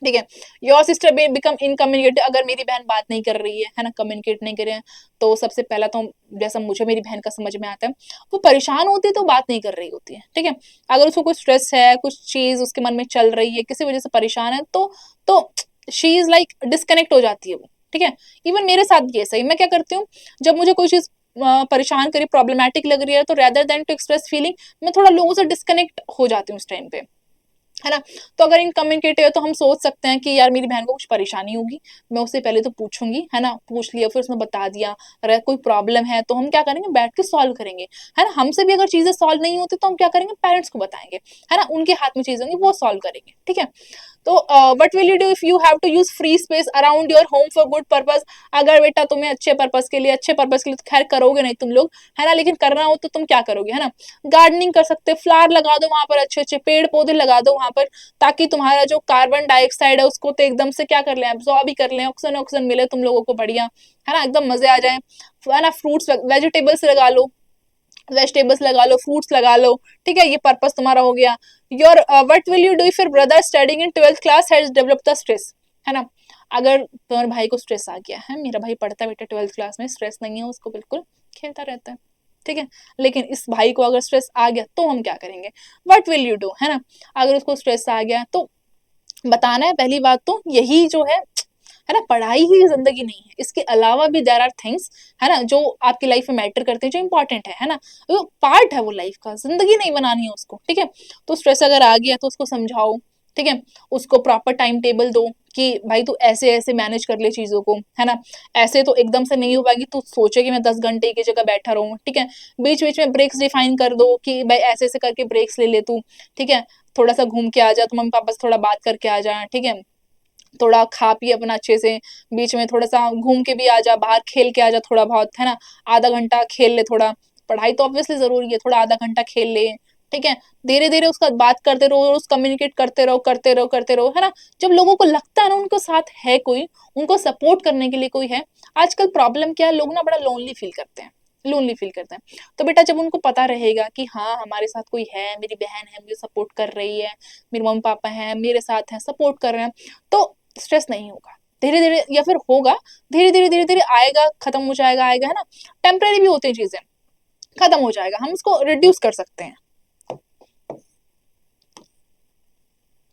ठीक है। योर सिस्टर बिकम इनकम्युनिकेटिव, अगर मेरी बहन बात नहीं कर रही है ना, कम्युनिकेट नहीं कर रहे हैं, तो सबसे पहला तो जैसा मुझे मेरी बहन का समझ में आता है, वो परेशान होती है तो बात नहीं कर रही होती है। ठीक है। अगर उसको कोई स्ट्रेस है, कुछ चीज उसके मन में चल रही है, किसी वजह से परेशान है, तो शी इज लाइक डिस्कनेक्ट हो जाती है वो। ठीक है। इवन मेरे साथ भी ऐसा ही, मैं क्या करती हूँ, जब मुझे कोई चीज परेशान करी, प्रॉब्लमेटिक लग रही है, तो rather than to express feeling, मैं थोड़ा लोगों से डिस्कनेक्ट हो जाती हूँ उस टाइम पे, है ना। तो अगर इनकम्युनिकेटिव है, तो हम सोच सकते हैं कि यार मेरी बहन को कुछ परेशानी होगी, मैं उससे पहले तो पूछूंगी, है ना, पूछ लिया, फिर उसने बता दिया, अगर कोई प्रॉब्लम है तो हम क्या करेंगे, बैठ के सॉल्व करेंगे, है ना। हमसे भी अगर चीजें सॉल्व नहीं होती, तो हम क्या करेंगे, पेरेंट्स को बताएंगे, है ना, उनके हाथ में चीजें होंगी, वो सॉल्व करेंगे। ठीक है। तो what will you do if you have to use free space around your home for good purpose? अगर बेटा तुम्हें अच्छे पर्पस के लिए तो खैर करोगे नहीं तुम लोग, है ना, लेकिन करना हो तो तुम क्या करोगे, है ना। गार्डनिंग कर सकते, फ्लावर लगा दो वहां पर, अच्छे अच्छे पेड़ पौधे लगा दो वहां पर, ताकि तुम्हारा जो कार्बन डाइऑक्साइड है उसको तो एकदम से क्या कर ले, एब्जॉर्ब ही कर ले, ऑक्सीजन ऑक्सीजन मिले तुम लोगों को बढ़िया, है ना, एकदम मजे आ जाए, है ना। फ्रूट्स वेजिटेबल्स लगा लो, वेजिटेबल्स लगा लो, फ्रूट्स लगा लो। ठीक है। ये पर्पस तुम्हारा हो गया। Your what will you do if your brother studying in 12th class has developed the stress? है ना। अगर तुम्हारे भाई को स्ट्रेस आ गया है, मेरा भाई पढ़ता है बेटा 12th क्लास में, स्ट्रेस नहीं है उसको, बिल्कुल खेलता रहता है, ठीक है, लेकिन इस भाई को अगर स्ट्रेस आ गया तो हम क्या करेंगे? व्हाट विल यू डू, है ना। अगर उसको स्ट्रेस आ गया तो बताना है, पहली बात तो यही जो है ना, पढ़ाई ही जिंदगी नहीं है, इसके अलावा भी देयर आर थिंग्स, है ना, जो आपकी लाइफ में मैटर करते हैं, जो इंपॉर्टेंट है ना, वो पार्ट है, वो लाइफ का, जिंदगी नहीं बनानी है उसको। ठीक है। तो स्ट्रेस अगर आ गया तो उसको समझाओ, ठीक है, उसको प्रॉपर टाइम टेबल दो कि भाई तू ऐसे ऐसे मैनेज कर ले चीजों को, है ना, ऐसे तो एकदम से नहीं हो पाएगी, तू सोचे कि मैं 10 घंटे की जगह बैठा रहूं, ठीक है, बीच बीच में ब्रेक्स डिफाइन कर दो कि भाई ऐसे ऐसे करके ब्रेक्स ले ले तू, ठीक है, थोड़ा सा घूम के आ जा, तो मम्मी पापा से थोड़ा बात करके आ जा, ठीक है, थोड़ा खा पी अपना अच्छे से, बीच में थोड़ा सा घूम के भी आ जा, बाहर खेल के आ जा थोड़ा बहुत, है ना, आधा घंटा खेल ले थोड़ा, पढ़ाई तो ऑब्वियसली जरूरी है, थोड़ा आधा घंटा खेल ले, ठीक है, धीरे धीरे उसका बात करते रहो, रोज कम्युनिकेट करते रहो, है ना। जब लोगों को लगता है ना उनके साथ है कोई, उनको सपोर्ट करने के लिए कोई है, आजकल प्रॉब्लम क्या है, लोग ना बड़ा लोनली फील करते हैं, लोनली फील करते हैं, तो बेटा जब उनको पता रहेगा कि हाँ हमारे साथ कोई है, मेरी बहन है मुझे सपोर्ट कर रही है, मेरे मम्मी पापा हैं मेरे साथ हैं, सपोर्ट कर रहे हैं, तो स्ट्रेस नहीं होगा, धीरे धीरे, या फिर होगा, धीरे धीरे आएगा, खत्म हो जाएगा, आएगा, है ना, टेम्परेरी भी होती है चीजें, खत्म हो जाएगा, हम उसको रिड्यूस कर सकते हैं।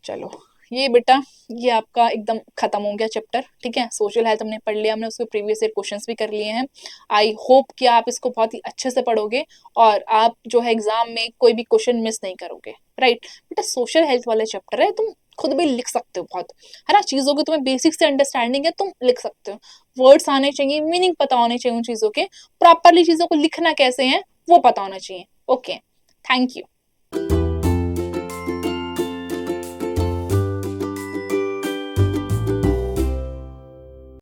चलो ये बेटा, ये आपका एकदम खत्म हो गया चैप्टर, ठीक है, सोशल हेल्थ हमने पढ़ लिया, हमने उसके प्रीवियस ईयर क्वेश्चंस भी कर लिए हैं। आई होप कि आप इसको बहुत ही अच्छे से पढ़ोगे, और आप जो है एग्जाम में कोई भी क्वेश्चन मिस नहीं करोगे, राइट। बेटा सोशल हेल्थ वाले चैप्टर है, तुम खुद भी लिख सकते हो बहुत, है ना, चीजों की तुम्हें बेसिक से अंडरस्टैंडिंग है, तुम लिख सकते हो, वर्ड्स आने चाहिए, मीनिंग पता होने चाहिए उन चीजों के, प्रॉपरली चीजों को लिखना कैसे है वो पता होना चाहिए, ओके। Thank you.